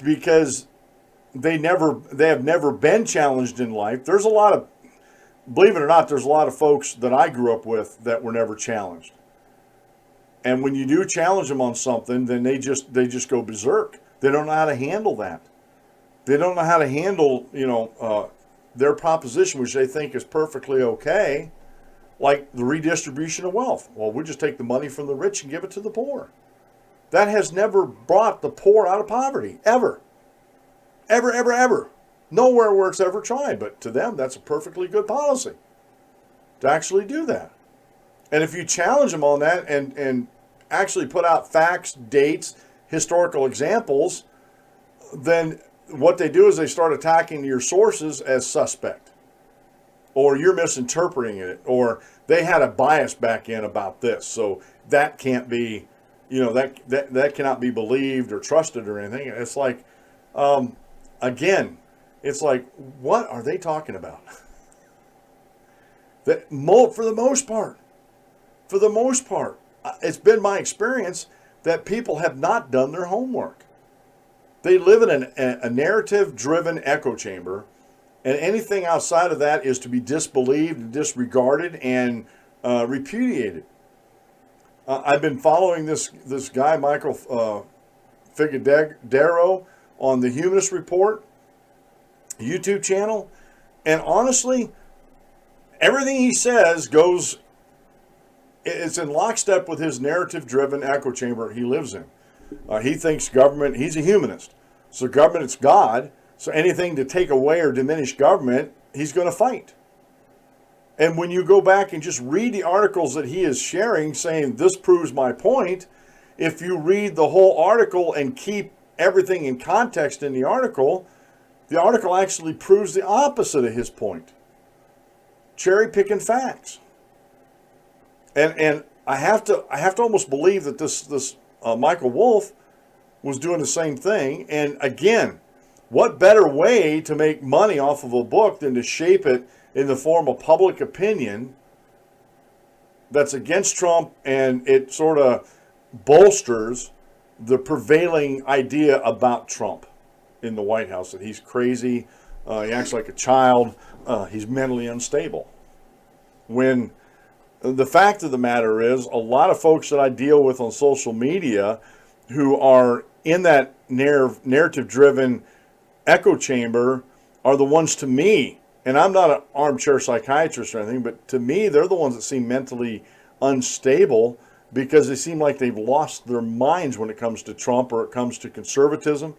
because they have never been challenged in life. There's a lot of, believe it or not, there's a lot of folks that I grew up with that were never challenged. And when you do challenge them on something, then they just go berserk. They don't know how to handle that. They don't know how to handle, their proposition, which they think is perfectly okay, like the redistribution of wealth. Well, we just take the money from the rich and give it to the poor. That has never brought the poor out of poverty, ever. Ever, ever, ever. Nowhere where it's ever tried, but to them, that's a perfectly good policy to actually do that. And if you challenge them on that and actually put out facts, dates, historical examples, then what they do is they start attacking your sources as suspect, or you're misinterpreting it, or they had a bias back in about this, so that can't be, that cannot be believed or trusted or anything. It's like, again, it's like, what are they talking about? For the most part, it's been my experience that people have not done their homework. They live in a narrative-driven echo chamber, and anything outside of that is to be disbelieved and disregarded and repudiated. I've been following this guy, Michael Figadero, on the Humanist Report YouTube channel, and honestly, everything he says it's in lockstep with his narrative-driven echo chamber he lives in. He thinks government, he's a humanist, so government is God, so anything to take away or diminish government, he's going to fight. And when you go back and just read the articles that he is sharing saying this proves my point, if you read the whole article and keep everything in context in the article actually proves the opposite of his point. Cherry picking facts. And I have to almost believe that this Michael Wolff was doing the same thing. And again, what better way to make money off of a book than to shape it in the form of public opinion that's against Trump, and it sort of bolsters the prevailing idea about Trump in the White House, that he's crazy, he acts like a child, he's mentally unstable. When the fact of the matter is, a lot of folks that I deal with on social media who are in that narrative-driven echo chamber are the ones, to me, and I'm not an armchair psychiatrist or anything, but to me, they're the ones that seem mentally unstable because they seem like they've lost their minds when it comes to Trump or it comes to conservatism.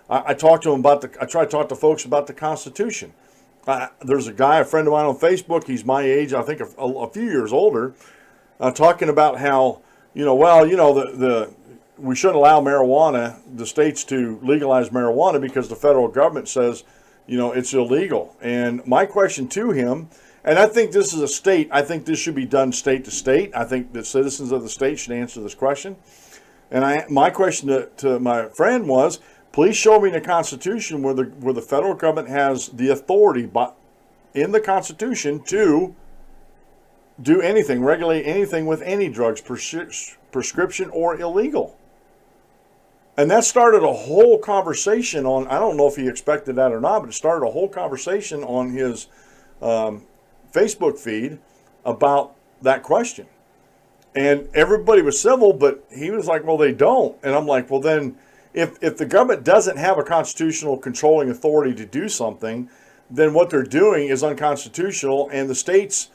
I talk to them I try to talk to folks about the Constitution. There's a guy, a friend of mine on Facebook, he's my age, I think a few years older, talking about how, we shouldn't allow the states to legalize marijuana because the federal government says, it's illegal. And my question to him, and I think this is I think this should be done state to state. I think the citizens of the state should answer this question. And my question to my friend was, please show me in the Constitution where the federal government has the authority in the Constitution to do anything, regulate anything with any drugs, prescription or illegal. And that started a whole conversation on, I don't know if he expected that or not, but it started a whole conversation on his Facebook feed about that question. And everybody was civil, but he was like, well, they don't. And I'm like, well, then If the government doesn't have a constitutional controlling authority to do something, then what they're doing is unconstitutional, and the states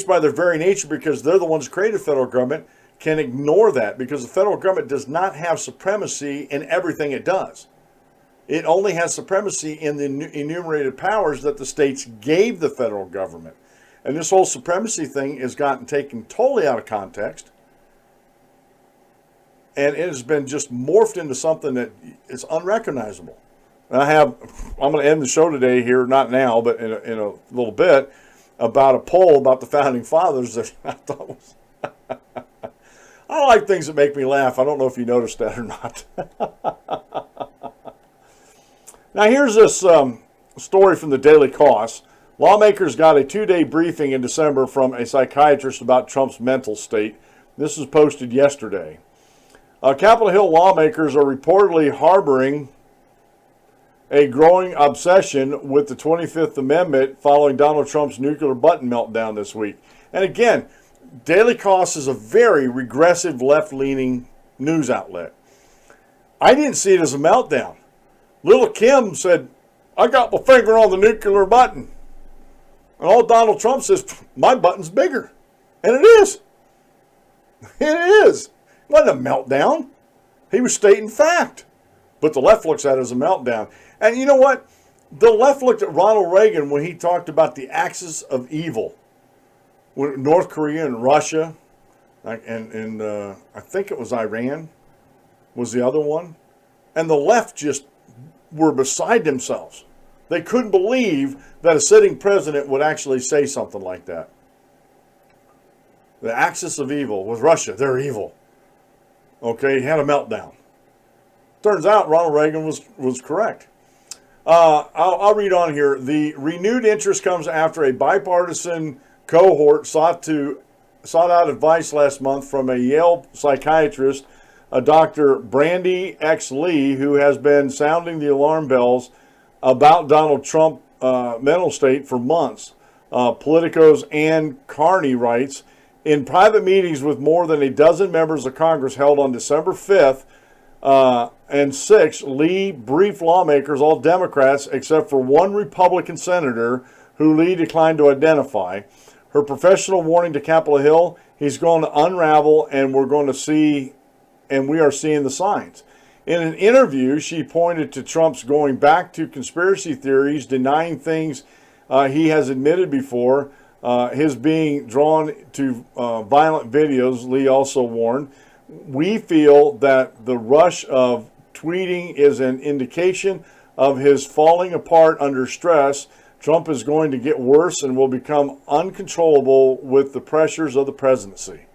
by their very nature, because they're the ones who created the federal government, can ignore that, because the federal government does not have supremacy in everything it does. It only has supremacy in the enumerated powers that the states gave the federal government. And this whole supremacy thing has gotten taken totally out of context. And it has been just morphed into something that is unrecognizable. And I'm going to end the show today here, not now, but in a little bit, about a poll about the Founding Fathers that I thought was... I like things that make me laugh. I don't know if you noticed that or not. Now here's this story from the Daily Kos. Lawmakers got a 2-day briefing in December from a psychiatrist about Trump's mental state. This was posted yesterday. Capitol Hill lawmakers are reportedly harboring a growing obsession with the 25th Amendment following Donald Trump's nuclear button meltdown this week. And again, Daily Kos is a very regressive left-leaning news outlet. I didn't see it as a meltdown. Little Kim said, I got my finger on the nuclear button. And all Donald Trump says, my button's bigger. And it is. It is. It wasn't a meltdown. He was stating fact. But the left looks at it as a meltdown. And you know what? The left looked at Ronald Reagan when he talked about the axis of evil. North Korea and Russia, and I think it was Iran was the other one. And the left just were beside themselves. They couldn't believe that a sitting president would actually say something like that. The axis of evil was Russia. They're evil. Okay, he had a meltdown. Turns out Ronald Reagan was correct. I'll read on here. The renewed interest comes after a bipartisan cohort sought out advice last month from a Yale psychiatrist, Dr. Brandy X. Lee, who has been sounding the alarm bells about Donald Trump's mental state for months. Politico's Ann Carney writes, in private meetings with more than a dozen members of Congress held on December 5th and 6th, Lee briefed lawmakers, all Democrats, except for one Republican senator who Lee declined to identify. Her professional warning to Capitol Hill, he's going to unravel, and we are seeing the signs. In an interview, she pointed to Trump's going back to conspiracy theories, denying things he has admitted before, his being drawn to violent videos. Lee also warned, we feel that the rush of tweeting is an indication of his falling apart under stress. Trump is going to get worse and will become uncontrollable with the pressures of the presidency.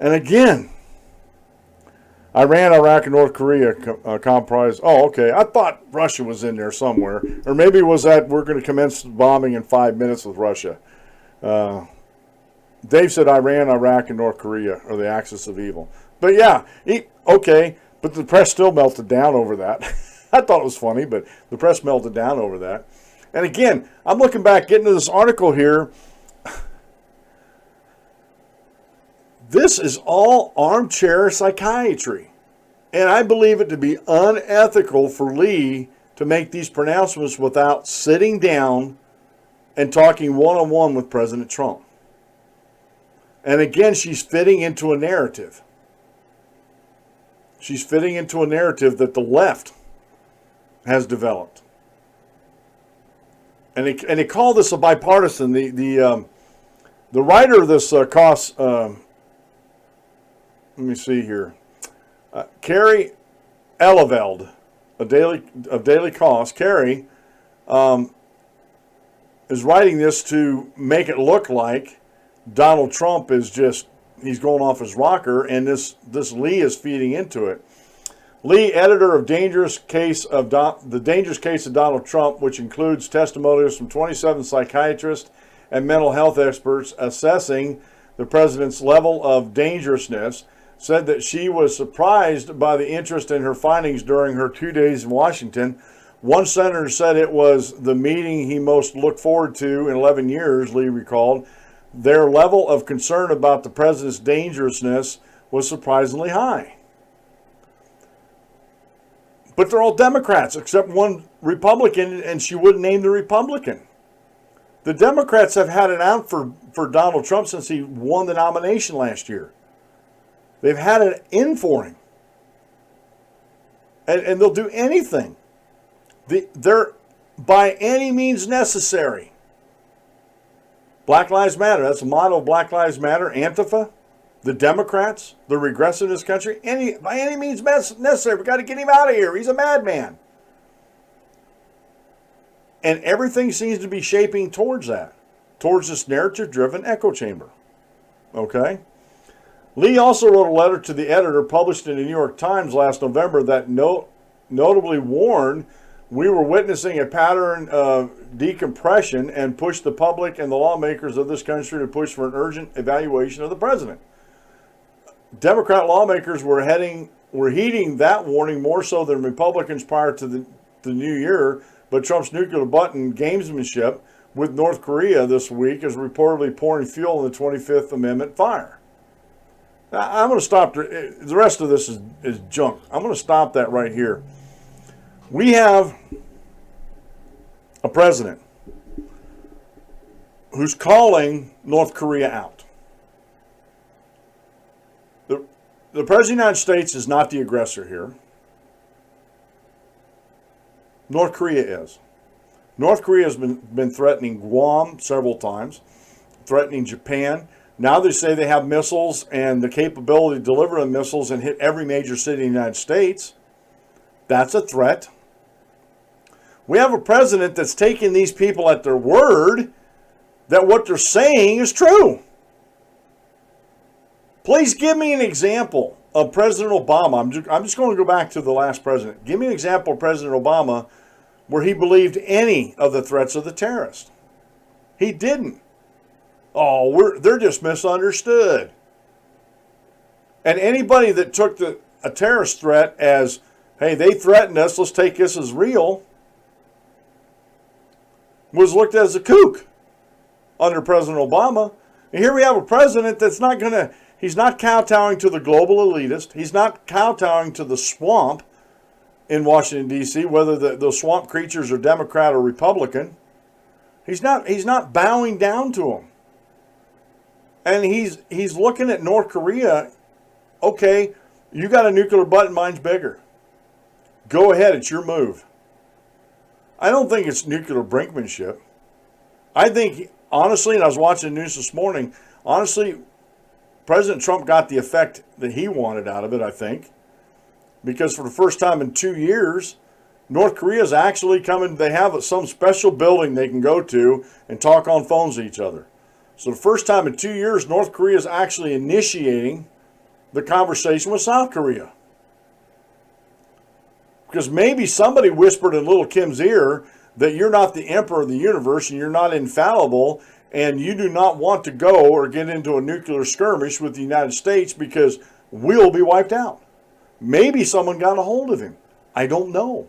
And again, Iran, Iraq, and North Korea comprise. Oh, okay. I thought Russia was in there somewhere. Or maybe it was that we're going to commence bombing in 5 minutes with Russia. Dave said Iran, Iraq, and North Korea are the axis of evil. But yeah, okay. But the press still melted down over that. I thought it was funny, but the press melted down over that. And again, I'm looking back, getting to this article here. This is all armchair psychiatry. And I believe it to be unethical for Lee to make these pronouncements without sitting down and talking one-on-one with President Trump. And again, she's fitting into a narrative. She's fitting into a narrative that the left has developed. And they call this a bipartisan. The writer of this Kos, let me see here, Carrie Eleveld of Daily Kos. Carrie is writing this to make it look like Donald Trump is he's going off his rocker, and this Lee is feeding into it. Lee, editor of the Dangerous Case of Donald Trump, which includes testimonials from 27 psychiatrists and mental health experts assessing the president's level of dangerousness, said that she was surprised by the interest in her findings during her 2 days in Washington. One senator said it was the meeting he most looked forward to in 11 years, Lee recalled. Their level of concern about the president's dangerousness was surprisingly high. But they're all Democrats, except one Republican, and she wouldn't name the Republican. The Democrats have had it out for Donald Trump since he won the nomination last year. They've had it in for him. And they'll do anything. They're by any means necessary. Black Lives Matter, that's the motto of Black Lives Matter. Antifa, the Democrats, the regressive in this country, by any means necessary. We've got to get him out of here. He's a madman. And everything seems to be shaping towards that, towards this narrative-driven echo chamber. Okay? Lee also wrote a letter to the editor published in the New York Times last November that notably warned we were witnessing a pattern of decompression and pushed the public and the lawmakers of this country to push for an urgent evaluation of the president. Democrat lawmakers were heeding that warning more so than Republicans prior to the new year, but Trump's nuclear button gamesmanship with North Korea this week is reportedly pouring fuel in the 25th Amendment fire. Now, I'm going to stop. The rest of this is junk. I'm going to stop that right here. We have a president who's calling North Korea out. The President of the United States is not the aggressor here. North Korea is. North Korea has been threatening Guam several times, threatening Japan. Now they say they have missiles and the capability to deliver the missiles and hit every major city in the United States. That's a threat. We have a president that's taking these people at their word that what they're saying is true. Please give me an example of President Obama. I'm just going to go back to the last president. Give me an example of President Obama where he believed any of the threats of the terrorists. He didn't. Oh, they're just misunderstood. And anybody that took a terrorist threat as, hey, they threatened us, let's take this as real, was looked at as a kook under President Obama. And here we have a president that's he's not kowtowing to the global elitist. He's not kowtowing to the swamp in Washington, D.C., whether the swamp creatures are Democrat or Republican. He's not bowing down to them. And he's looking at North Korea, okay, you got a nuclear button, mine's bigger. Go ahead, it's your move. I don't think it's nuclear brinkmanship. I think, honestly, and I was watching the news this morning, honestly, President Trump got the effect that he wanted out of it, I think. Because for the first time in 2 years, North Korea is actually coming, they have some special building they can go to and talk on phones to each other. So the first time in 2 years, North Korea is actually initiating the conversation with South Korea. Because maybe somebody whispered in little Kim's ear that you're not the emperor of the universe and you're not infallible and you do not want to go or get into a nuclear skirmish with the United States because we'll be wiped out. Maybe someone got a hold of him. I don't know.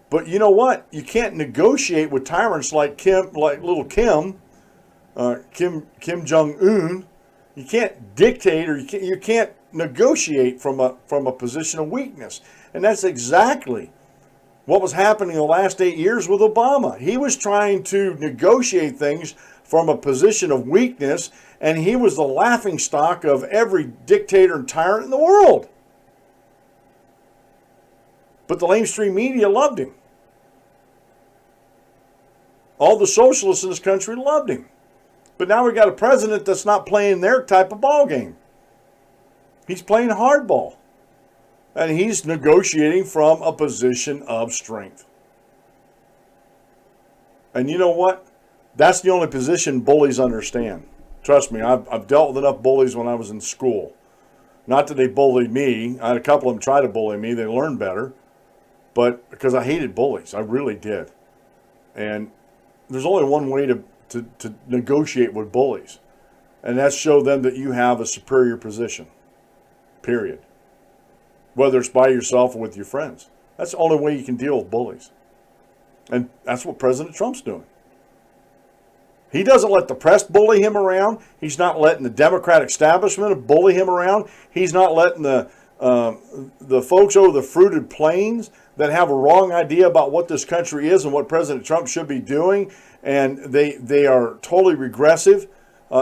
But you know what? You can't negotiate with tyrants like little Kim Jong-un. You can't dictate or you can't negotiate from a position of weakness. And that's exactly what was happening in the last 8 years with Obama. He was trying to negotiate things from a position of weakness, and he was the laughingstock of every dictator and tyrant in the world. But the mainstream media loved him. All the socialists in this country loved him. But now we got a president that's not playing their type of ball game. He's playing hardball. And he's negotiating from a position of strength. And you know what? That's the only position bullies understand. Trust me, I've dealt with enough bullies when I was in school. Not that they bullied me. I had a couple of them try to bully me. They learned better. But because I hated bullies. I really did. And there's only one way to negotiate with bullies. And that's show them that you have a superior position. Period. Whether it's by yourself or with your friends. That's the only way you can deal with bullies. And that's what President Trump's doing. He doesn't let the press bully him around. He's not letting the Democratic establishment bully him around. He's not letting the the folks over the fruited plains that have a wrong idea about what this country is and what President Trump should be doing, and they are totally regressive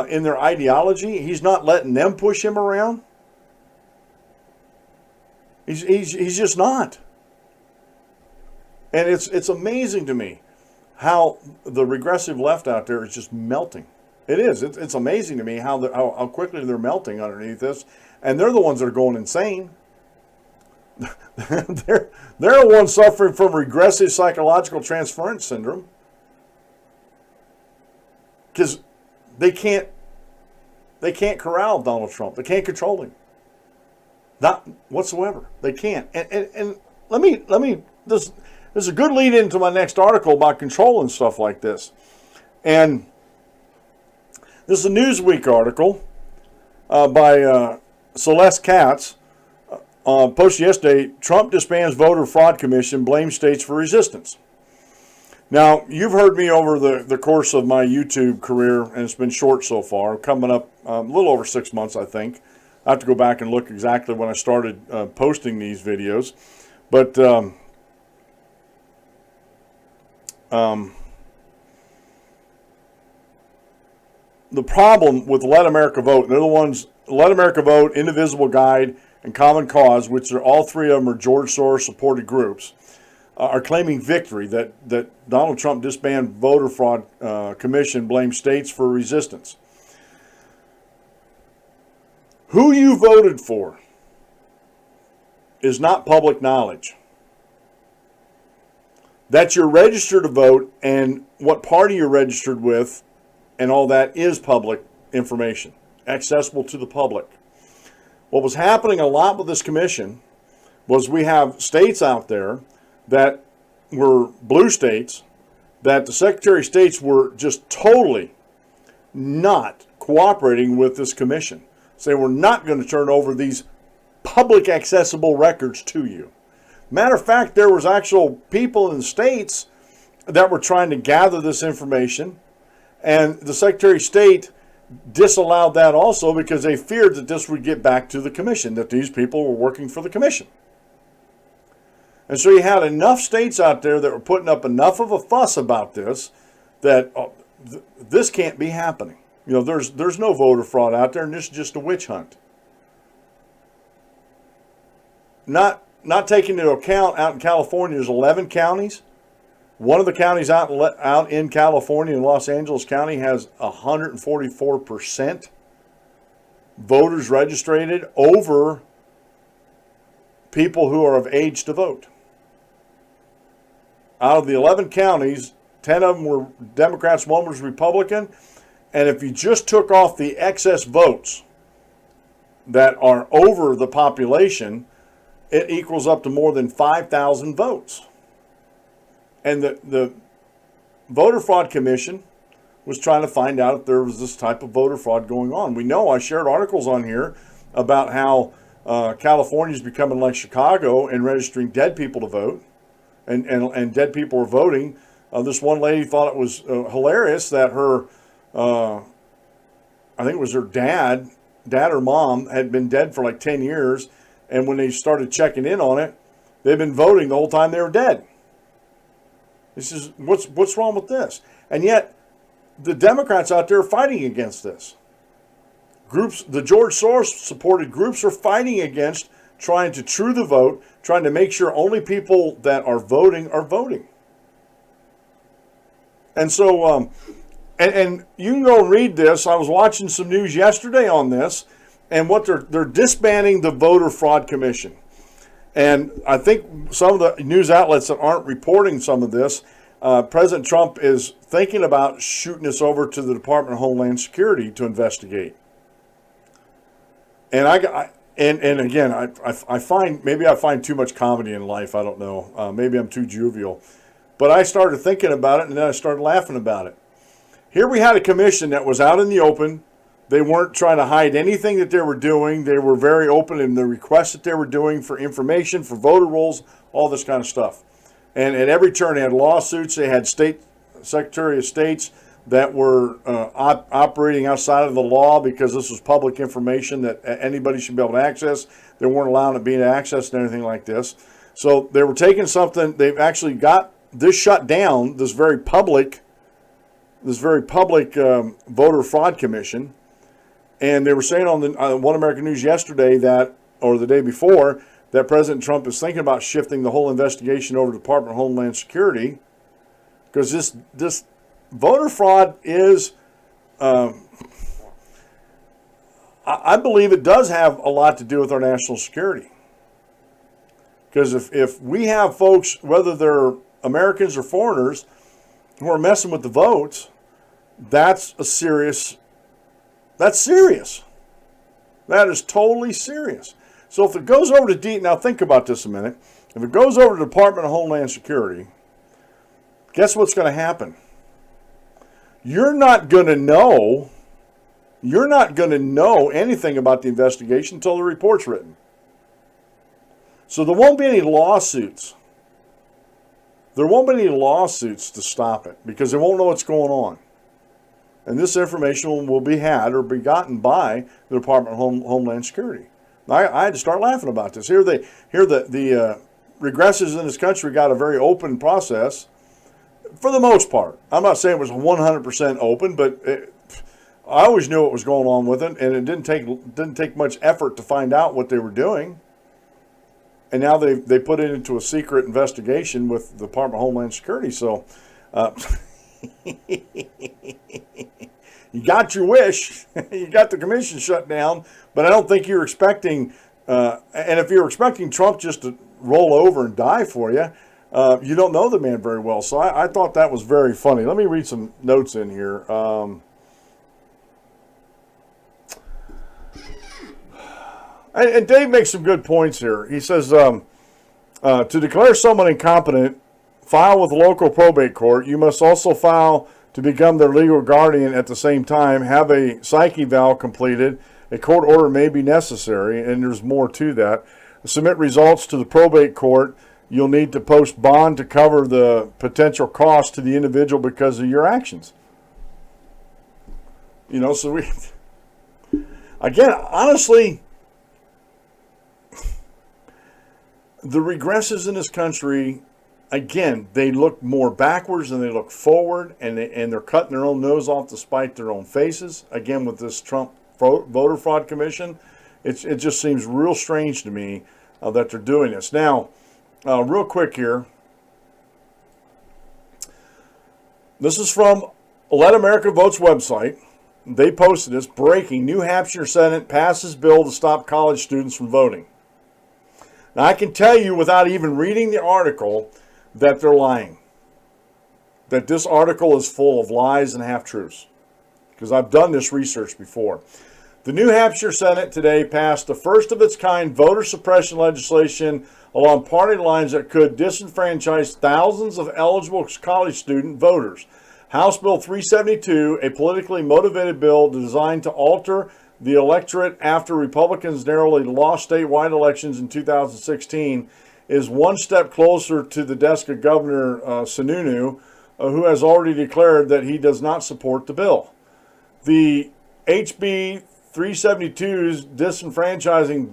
in their ideology. He's not letting them push him around. He's just not. And it's amazing to me how the regressive left out there is just melting. It is. It's amazing to me how quickly they're melting underneath this, and they're the ones that are going insane. they're the ones suffering from regressive psychological transference syndrome because they can't corral Donald Trump. They can't control him. Not whatsoever. They can't. And let me this is a good lead into my next article about control and stuff like this. And this is a Newsweek article by Celeste Katz, posted yesterday. Trump disbands voter fraud commission, blames states for resistance. Now, you've heard me over the course of my YouTube career, and it's been short so far, coming up a little over 6 months, I think. I have to go back and look exactly when I started posting these videos. But the problem with Let America Vote, they're the ones, Let America Vote, Indivisible Guide, and Common Cause, which are all three of them are George Soros supported groups, are claiming victory that Donald Trump disbanded voter fraud commission, blames states for resistance. Who you voted for is not public knowledge. That you're registered to vote and what party you're registered with and all that is public information, accessible to the public. What was happening a lot with this commission was we have states out there that were blue states that the Secretary of States were just totally not cooperating with this commission. So they were not going to turn over these public accessible records to you. Matter of fact, there was actual people in the states that were trying to gather this information, and the Secretary of State disallowed that also because they feared that this would get back to the commission, that these people were working for the commission. And so you had enough states out there that were putting up enough of a fuss about this that this can't be happening. You know, there's no voter fraud out there, and this is just a witch hunt. Not taking into account, out in California, there's 11 counties. One of the counties out in California, in Los Angeles County, has 144% voters registered over people who are of age to vote. Out of the 11 counties, 10 of them were Democrats, one was Republican. And if you just took off the excess votes that are over the population, it equals up to more than 5,000 votes. And the Voter Fraud Commission was trying to find out if there was this type of voter fraud going on. We know, I shared articles on here about how California is becoming like Chicago and registering dead people to vote, and dead people are voting. This one lady thought it was hilarious that her, I think it was her dad or mom had been dead for like 10 years, and when they started checking in on it, they've been voting the whole time they were dead. This is what's wrong with this? And yet, the Democrats out there are fighting against this. Groups, the George Soros supported groups, are fighting against trying to true the vote, trying to make sure only people that are voting are voting. And so, and you can go and read this. I was watching some news yesterday on this, and what they're disbanding the Voter Fraud Commission. And I think some of the news outlets that aren't reporting some of this, President Trump is thinking about shooting this over to the Department of Homeland Security to investigate. And I find too much comedy in life. I don't know. Maybe I'm too jovial. But I started thinking about it, and then I started laughing about it. Here we had a commission that was out in the open. They weren't trying to hide anything that they were doing. They were very open in the requests that they were doing for information, for voter rolls, all this kind of stuff. And at every turn, they had lawsuits. They had state Secretary of States that were operating outside of the law because this was public information that anybody should be able to access. They weren't allowed to be accessed and anything like this. So they were taking something. They've actually got this shut down. This very public voter fraud commission, and they were saying on the One American News yesterday that, or the day before, that President Trump is thinking about shifting the whole investigation over to the Department of Homeland Security because this voter fraud is, I believe it does have a lot to do with our national security. Because if we have folks, whether they're Americans or foreigners, who are messing with the votes, that's serious. That is totally serious. So if it goes over to now think about this a minute. If it goes over to the Department of Homeland Security, guess what's going to happen? You're not going to know anything about the investigation until the report's written. So there won't be any lawsuits. There won't be any lawsuits to stop it because they won't know what's going on. And this information will be had or be gotten by the Department of Homeland Security. I had to start laughing about this. Here the regressives in this country got a very open process for the most part. I'm not saying it was 100% open, but I always knew what was going on with it, and it didn't take much effort to find out what they were doing. And now they put it into a secret investigation with the Department of Homeland Security. So you got your wish. You got the commission shut down, but I don't think you're expecting, and if you're expecting Trump just to roll over and die for you, you don't know the man very well. So I thought that was very funny. Let me read some notes in here. And Dave makes some good points here. He says, to declare someone incompetent, file with the local probate court. You must also file to become their legal guardian at the same time. Have a psych eval completed. A court order may be necessary, and there's more to that. Submit results to the probate court. You'll need to post bond to cover the potential cost to the individual because of your actions. So again, honestly, the regressives in this country, again, they look more backwards than they look forward, and they're cutting their own nose off to spite their own faces. Again, with this Trump voter fraud commission, it just seems real strange to me that they're doing this. Now, real quick here, this is from Let America Vote's website. They posted this: breaking, New Hampshire Senate passes bill to stop college students from voting. Now, I can tell you without even reading the article that they're lying. That this article is full of lies and half-truths. Because I've done this research before. The New Hampshire Senate today passed the first of its kind voter suppression legislation along party lines that could disenfranchise thousands of eligible college student voters. House Bill 372, a politically motivated bill designed to alter the electorate after Republicans narrowly lost statewide elections in 2016, is one step closer to the desk of Governor Sununu, who has already declared that he does not support the bill. The HB 372's disenfranchising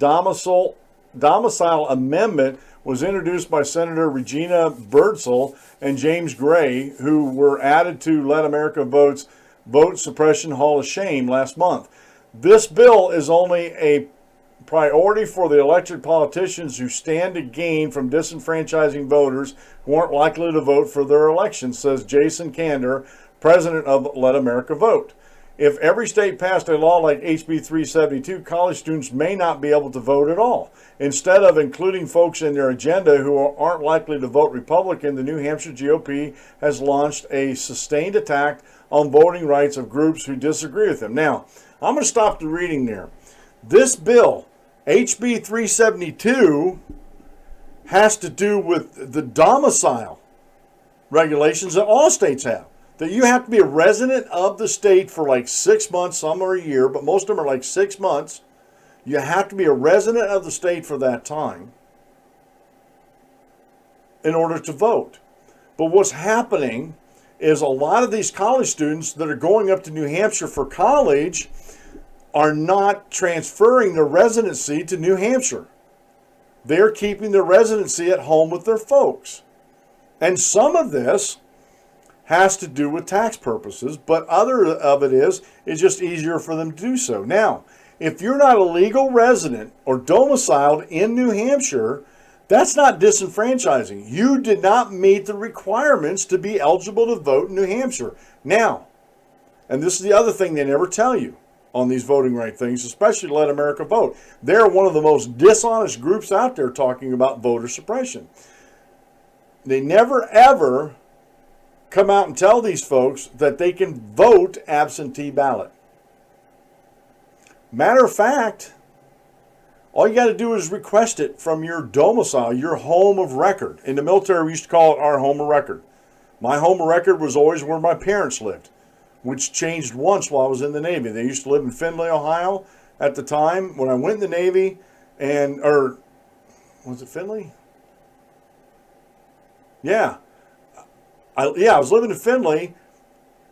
domicile amendment was introduced by Senator Regina Birdsell and James Gray, who were added to Let America Vote's Vote Suppression Hall of Shame last month. This bill is only a priority for the elected politicians who stand to gain from disenfranchising voters who aren't likely to vote for their election, says Jason Kander, president of Let America Vote. If every state passed a law like HB 372, college students may not be able to vote at all. Instead of including folks in their agenda who aren't likely to vote Republican, the New Hampshire GOP has launched a sustained attack on voting rights of groups who disagree with them. Now, I'm going to stop the reading there. This bill, HB 372, has to do with the domicile regulations that all states have. That you have to be a resident of the state for like 6 months, some are a year, but most of them are like 6 months. You have to be a resident of the state for that time in order to vote. But what's happening is a lot of these college students that are going up to New Hampshire for college are not transferring their residency to New Hampshire. They're keeping their residency at home with their folks. And some of this has to do with tax purposes, but other of it is just easier for them to do so. Now, if you're not a legal resident or domiciled in New Hampshire, that's not disenfranchising. You did not meet the requirements to be eligible to vote in New Hampshire. Now, and this is the other thing they never tell you on these voting right things, especially Let America Vote. They're one of the most dishonest groups out there talking about voter suppression. They never, ever come out and tell these folks that they can vote absentee ballot. Matter of fact, all you got to do is request it from your domicile, your home of record. In the military, we used to call it our home of record. My home of record was always where my parents lived, which changed once while I was in the Navy. They used to live in Findlay, Ohio at the time when I went in the Navy, or was it Findlay? Yeah. I was living in Findlay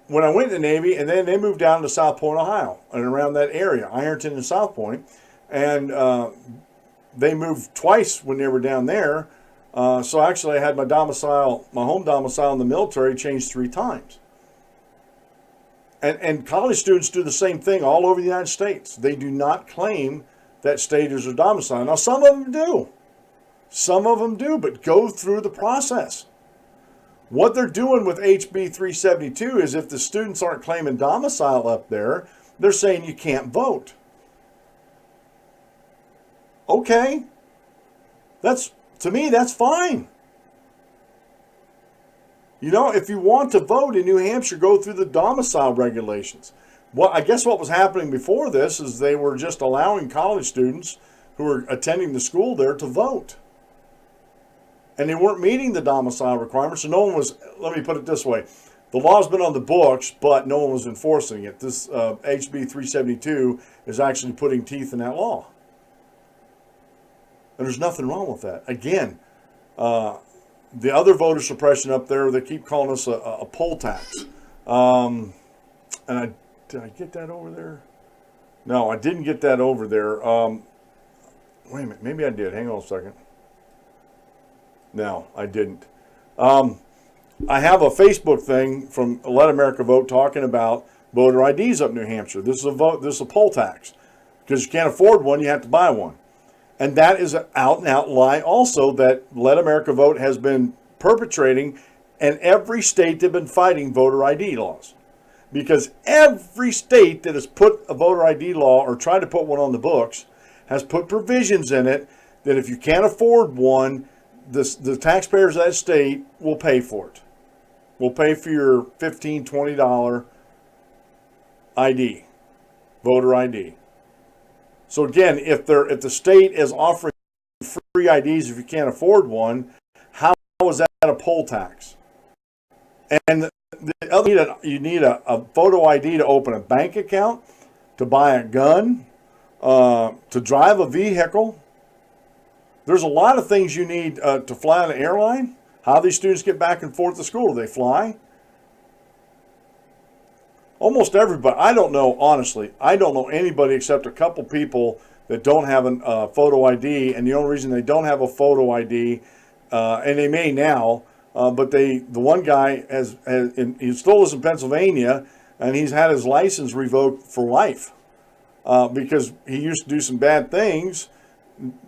when I went in the Navy, and then they moved down to South Point, Ohio, and around that area, Ironton and South Point. And they moved twice when they were down there. So actually I had my home domicile in the military changed 3 times. And college students do the same thing all over the United States. They do not claim that state is their domicile. Now, some of them do. Some of them do, but go through the process. What they're doing with HB 372 is if the students aren't claiming domicile up there, they're saying you can't vote. Okay. To me, that's fine. You know, if you want to vote in New Hampshire, go through the domicile regulations. Well, I guess what was happening before this is they were just allowing college students who were attending the school there to vote. And they weren't meeting the domicile requirements, so no one was, let me put it this way, the law's been on the books, but no one was enforcing it. This HB 372 is actually putting teeth in that law. And there's nothing wrong with that. Again, the other voter suppression up there, they keep calling us a poll tax. And did I get that over there? No, I didn't get that over there. Wait a minute, maybe I did. Hang on a second. No, I didn't. I have a Facebook thing from Let America Vote talking about voter IDs up in New Hampshire. This is a poll tax. Because you can't afford one, you have to buy one. And that is an out-and-out lie also that Let America Vote has been perpetrating, and every state they've been fighting voter ID laws. Because every state that has put a voter ID law or tried to put one on the books has put provisions in it that if you can't afford one, the taxpayers of that state will pay for it. Will pay for your $15, $20 ID, voter ID. So again, if the state is offering free IDs if you can't afford one, how is that a poll tax? And the other, you need a photo ID to open a bank account, to buy a gun, to drive a vehicle. There's a lot of things you need to fly on an airline. How these students get back and forth to school? Do they fly? Almost everybody. I don't know, honestly. I don't know anybody except a couple people that don't have a photo ID. And the only reason they don't have a photo ID, and they may now, but the one guy he still lives in Pennsylvania, and he's had his license revoked for life because he used to do some bad things,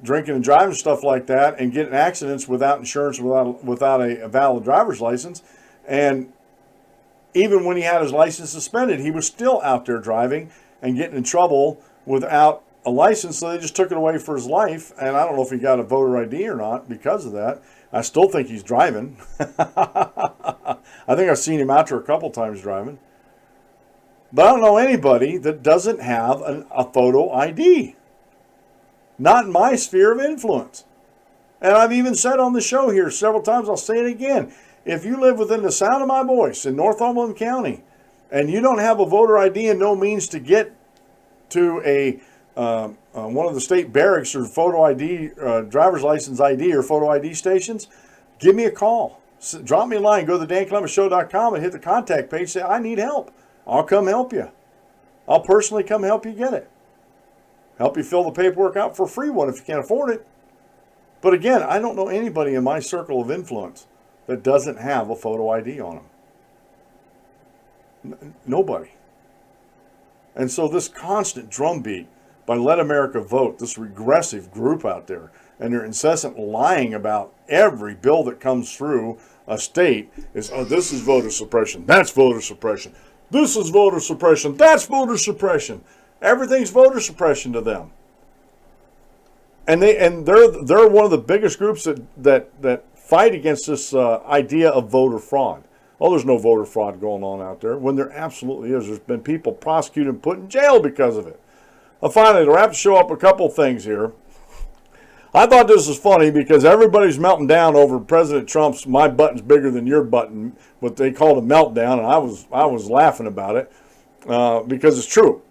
drinking and driving, stuff like that, and getting accidents without insurance, without a valid driver's license. And even when he had his license suspended, he was still out there driving and getting in trouble without a license, so they just took it away for his life. And I don't know if he got a voter ID or not because of that. I still think he's driving. I think I've seen him out there a couple times driving. But I don't know anybody that doesn't have a photo ID. Not in my sphere of influence. And I've even said on the show here several times, I'll say it again. If you live within the sound of my voice in Northumberland County and you don't have a voter ID and no means to get to one of the state barracks or photo ID, driver's license ID or photo ID stations, give me a call. Drop me a line. Go to the DanClementsShow.com and hit the contact page. Say, I need help. I'll come help you. I'll personally come help you get it. Help you fill the paperwork out for a free one if you can't afford it. But again, I don't know anybody in my circle of influence that doesn't have a photo ID on them. Nobody. And so this constant drumbeat by Let America Vote, this regressive group out there, and their incessant lying about every bill that comes through a state is, oh, this is voter suppression, that's voter suppression, this is voter suppression, that's voter suppression. Everything's voter suppression to them. And they're one of the biggest groups that fight against this idea of voter fraud. Oh, there's no voter fraud going on out there, when there absolutely is. There's been people prosecuted and put in jail because of it. Finally, to wrap the show up, a couple things here. I thought this was funny because everybody's melting down over President Trump's "my button's bigger than your button," what they called a meltdown, and I was laughing about it because it's true.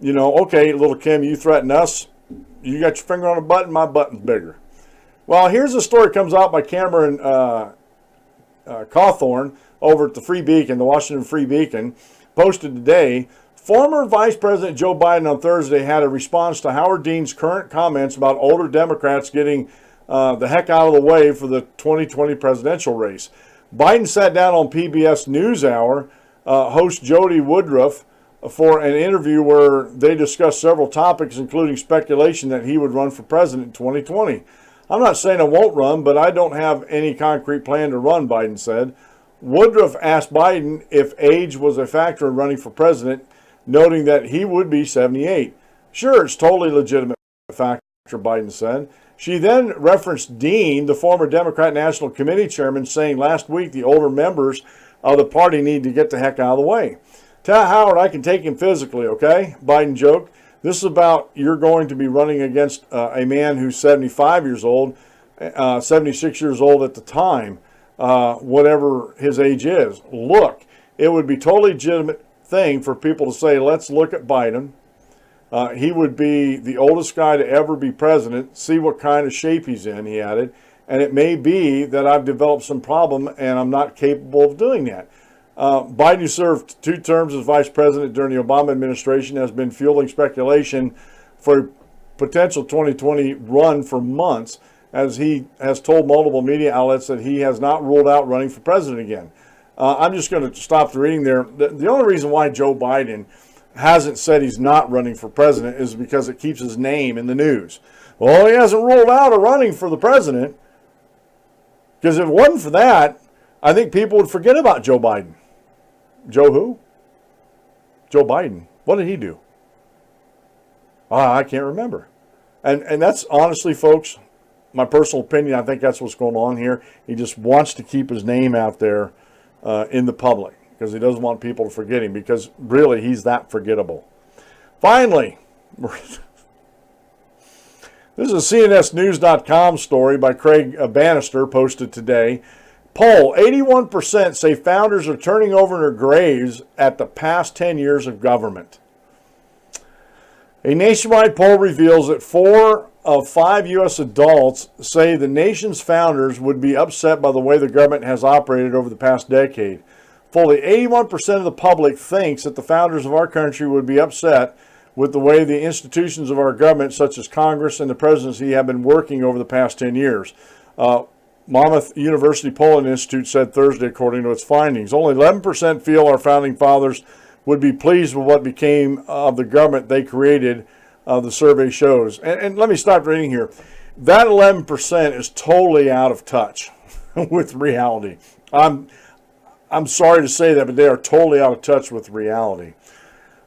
You know, okay, little Kim, you threaten us. You got your finger on a button, my button's bigger. Well, here's a story comes out by Cameron Cawthorn over at the Free Beacon, the Washington Free Beacon, posted today. Former Vice President Joe Biden on Thursday had a response to Howard Dean's current comments about older Democrats getting the heck out of the way for the 2020 presidential race. Biden sat down on PBS NewsHour host Jody Woodruff for an interview where they discussed several topics, including speculation that he would run for president in 2020. I'm not saying I won't run, but I don't have any concrete plan to run, Biden said. Woodruff asked Biden if age was a factor in running for president, noting that he would be 78. Sure, it's totally legitimate factor, Biden said. She then referenced Dean, the former Democrat National Committee chairman, saying last week the older members of the party need to get the heck out of the way. Tell Howard I can take him physically, okay? Biden joked. This is about you're going to be running against a man who's 75 years old, 76 years old at the time, whatever his age is. Look, it would be totally legitimate thing for people to say, let's look at Biden. He would be the oldest guy to ever be president. See what kind of shape he's in, he added. And it may be that I've developed some problem and I'm not capable of doing that. Biden, who served 2 terms as vice president during the Obama administration, has been fueling speculation for a potential 2020 run for months, as he has told multiple media outlets that he has not ruled out running for president again. I'm just going to stop the reading there. The only reason why Joe Biden hasn't said he's not running for president is because it keeps his name in the news. Well, he hasn't ruled out of running for the president, because if it wasn't for that, I think people would forget about Joe Biden. Joe who? Joe Biden. What did he do? I can't remember. And that's honestly, folks, my personal opinion. I think that's what's going on here. He just wants to keep his name out there in the public because he doesn't want people to forget him, because really he's that forgettable. Finally, this is a CNSnews.com story by Craig Bannister posted today. Poll, 81% say founders are turning over in their graves at the past 10 years of government. A nationwide poll reveals that 4 of 5 U.S. adults say the nation's founders would be upset by the way the government has operated over the past decade. Fully 81% of the public thinks that the founders of our country would be upset with the way the institutions of our government, such as Congress and the presidency, have been working over the past 10 years. Monmouth University Polling Institute said Thursday, according to its findings. Only 11% feel our founding fathers would be pleased with what became of the government they created, the survey shows. And let me stop reading here. That 11% is totally out of touch with reality. I'm sorry to say that, but they are totally out of touch with reality.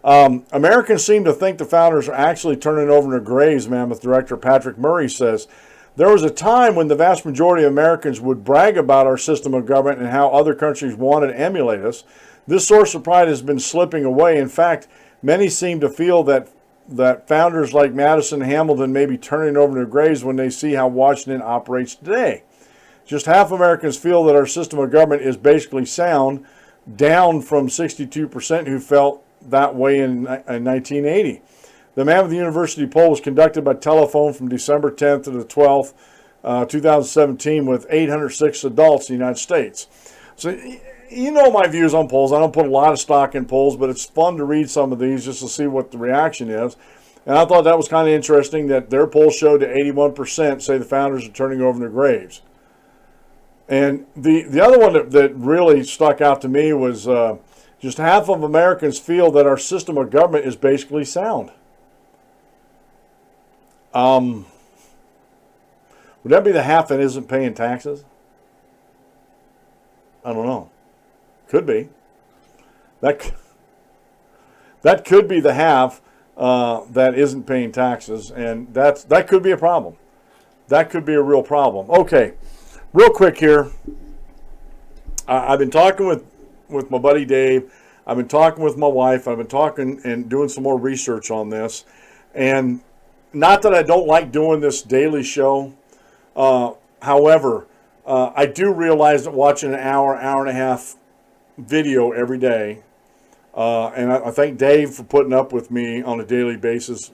Americans seem to think the founders are actually turning over in their graves, Mammoth director Patrick Murray says. There was a time when the vast majority of Americans would brag about our system of government and how other countries want and emulate us. This source of pride has been slipping away. In fact, many seem to feel that founders like Madison and Hamilton may be turning over their graves when they see how Washington operates today. Just half Americans feel that our system of government is basically sound, down from 62% who felt that way in 1980. The Mammoth University poll was conducted by telephone from December 10th to the 12th. 2017 with 806 adults in the United States. So you know my views on polls. I don't put a lot of stock in polls, but it's fun to read some of these just to see what the reaction is. And I thought that was kind of interesting that their poll showed that 81% say the founders are turning over their graves. And the other one that really stuck out to me was just half of Americans feel that our system of government is basically sound. Would that be the half that isn't paying taxes? I don't know. Could be. That could be the half that isn't paying taxes, and that could be a problem. That could be a real problem. Okay, real quick here. I've been talking with my buddy Dave. I've been talking with my wife. I've been talking and doing some more research on this. And not that I don't like doing this daily show. However, I do realize that watching an hour and a half video every day, and I thank Dave for putting up with me on a daily basis,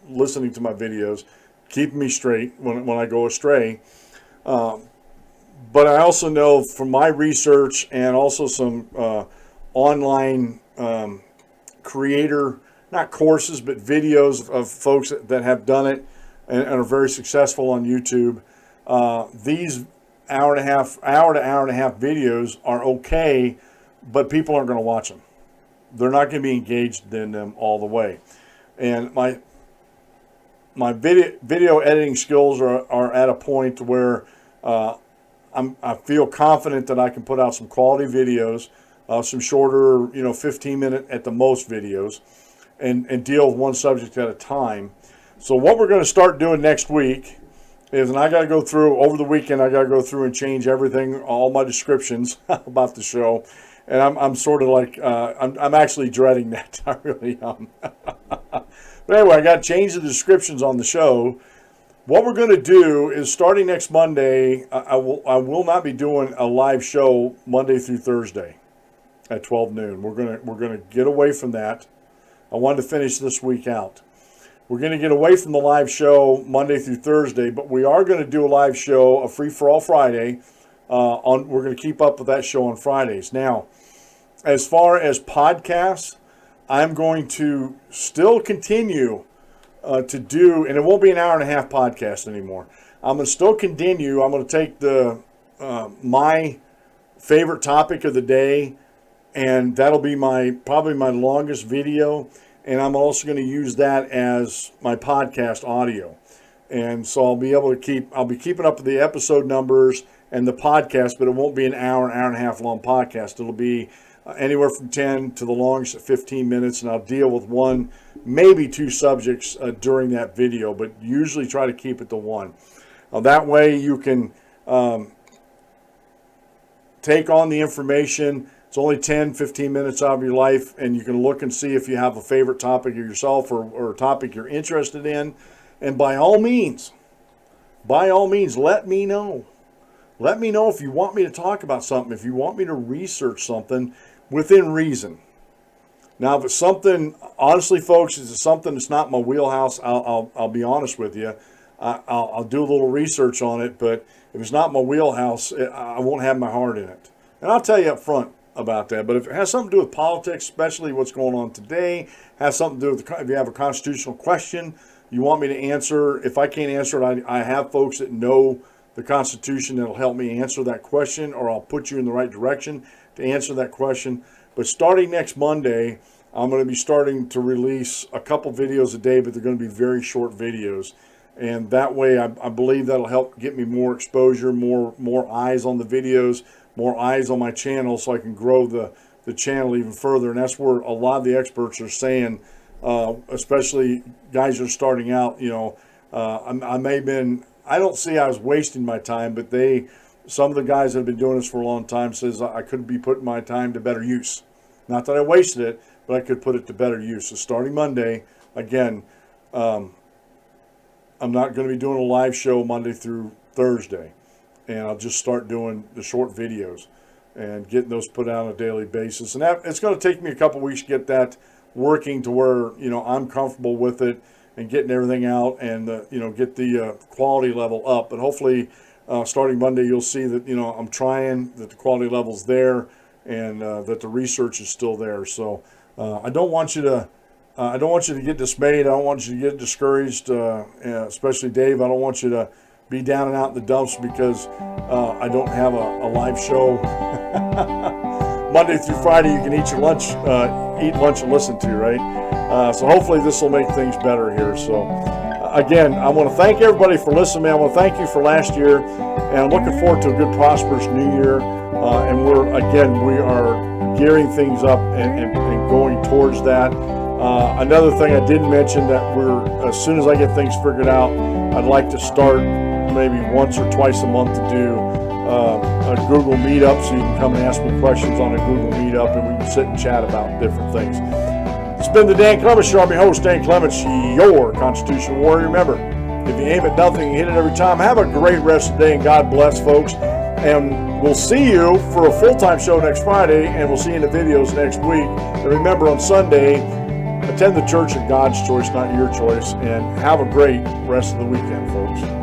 listening to my videos, keeping me straight when I go astray. But I also know from my research and also some online creator, not courses, but videos of folks that have done it and are very successful on YouTube. These hour to hour and a half videos are okay, but people aren't going to watch them. They're not going to be engaged in them all the way. And my video editing skills are at a point where I feel confident that I can put out some quality videos, some shorter, 15-minute at the most videos, and deal with one subject at a time. So what we're going to start doing next week is, and I got to go through, over the weekend, I got to go through and change everything, all my descriptions about the show. And I'm sort of like, I'm actually dreading that. I really am. But anyway, I got to change the descriptions on the show. What we're going to do is, starting next Monday, I will not be doing a live show Monday through Thursday at 12 noon. We're going to get away from that. I wanted to finish this week out. We're going to get away from the live show Monday through Thursday, but we are going to do a live show, a Free-for-All-Friday. We're going to keep up with that show on Fridays. Now, as far as podcasts, I'm going to still continue to do, and it won't be an hour and a half podcast anymore. I'm going to still continue. I'm going to take my favorite topic of the day, and that'll be probably my longest video. And I'm also going to use that as my podcast audio. And so I'll be keeping up with the episode numbers and the podcast, but it won't be an hour and a half long podcast. It'll be anywhere from 10 to the longest at 15 minutes, and I'll deal with one, maybe two subjects during that video, but usually try to keep it to one. That way you can take on the information. It's only 10, 15 minutes out of your life, and you can look and see if you have a favorite topic of yourself or a topic you're interested in. And by all means, let me know. Let me know if you want me to talk about something, if you want me to research something within reason. Now, if it's something, honestly, folks, if it's something that's not my wheelhouse, I'll be honest with you. I'll do a little research on it, but if it's not my wheelhouse, I won't have my heart in it. And I'll tell you up front about that. But if it has something to do with politics, especially what's going on today, has something to do with, if you have a constitutional question you want me to answer, if I can't answer it, I have folks that know the Constitution that'll help me answer that question, or I'll put you in the right direction to answer that question. But starting next Monday, I'm going to be starting to release a couple videos a day, but they're going to be very short videos. And that way, I believe that'll help get me more exposure, more eyes on the videos, more eyes on my channel, so I can grow the channel even further. And that's where a lot of the experts are saying, especially guys that are starting out, I don't see I was wasting my time, but some of the guys that have been doing this for a long time says I could be putting my time to better use. Not that I wasted it, but I could put it to better use. So starting Monday, again, I'm not going to be doing a live show Monday through Thursday. And I'll just start doing the short videos and getting those put out on a daily basis. And it's going to take me a couple weeks to get that working to where, I'm comfortable with it and getting everything out and get the quality level up. But hopefully, starting Monday, you'll see that I'm trying, that the quality level's there, and that the research is still there. So I don't want you to get dismayed. I don't want you to get discouraged, especially Dave. I don't want you to be down and out in the dumps because I don't have a live show Monday through Friday. You can eat lunch and listen to, right? So hopefully this will make things better here. So again, I want to thank everybody for listening. I want to thank you for last year, and I'm looking forward to a good, prosperous new year. And we are gearing things up and going towards that. Another thing I didn't mention that as soon as I get things figured out, I'd like to start maybe once or twice a month to do a Google Meetup, so you can come and ask me questions on a Google Meetup, and we can sit and chat about different things. It's been the Dan Clements Show. I'm your host, Dan Clements, your Constitutional Warrior. Remember, if you aim at nothing, you hit it every time. Have a great rest of the day, and God bless, folks. And we'll see you for a full-time show next Friday, and we'll see you in the videos next week. And remember, on Sunday, attend the church of God's choice, not your choice, and have a great rest of the weekend, folks.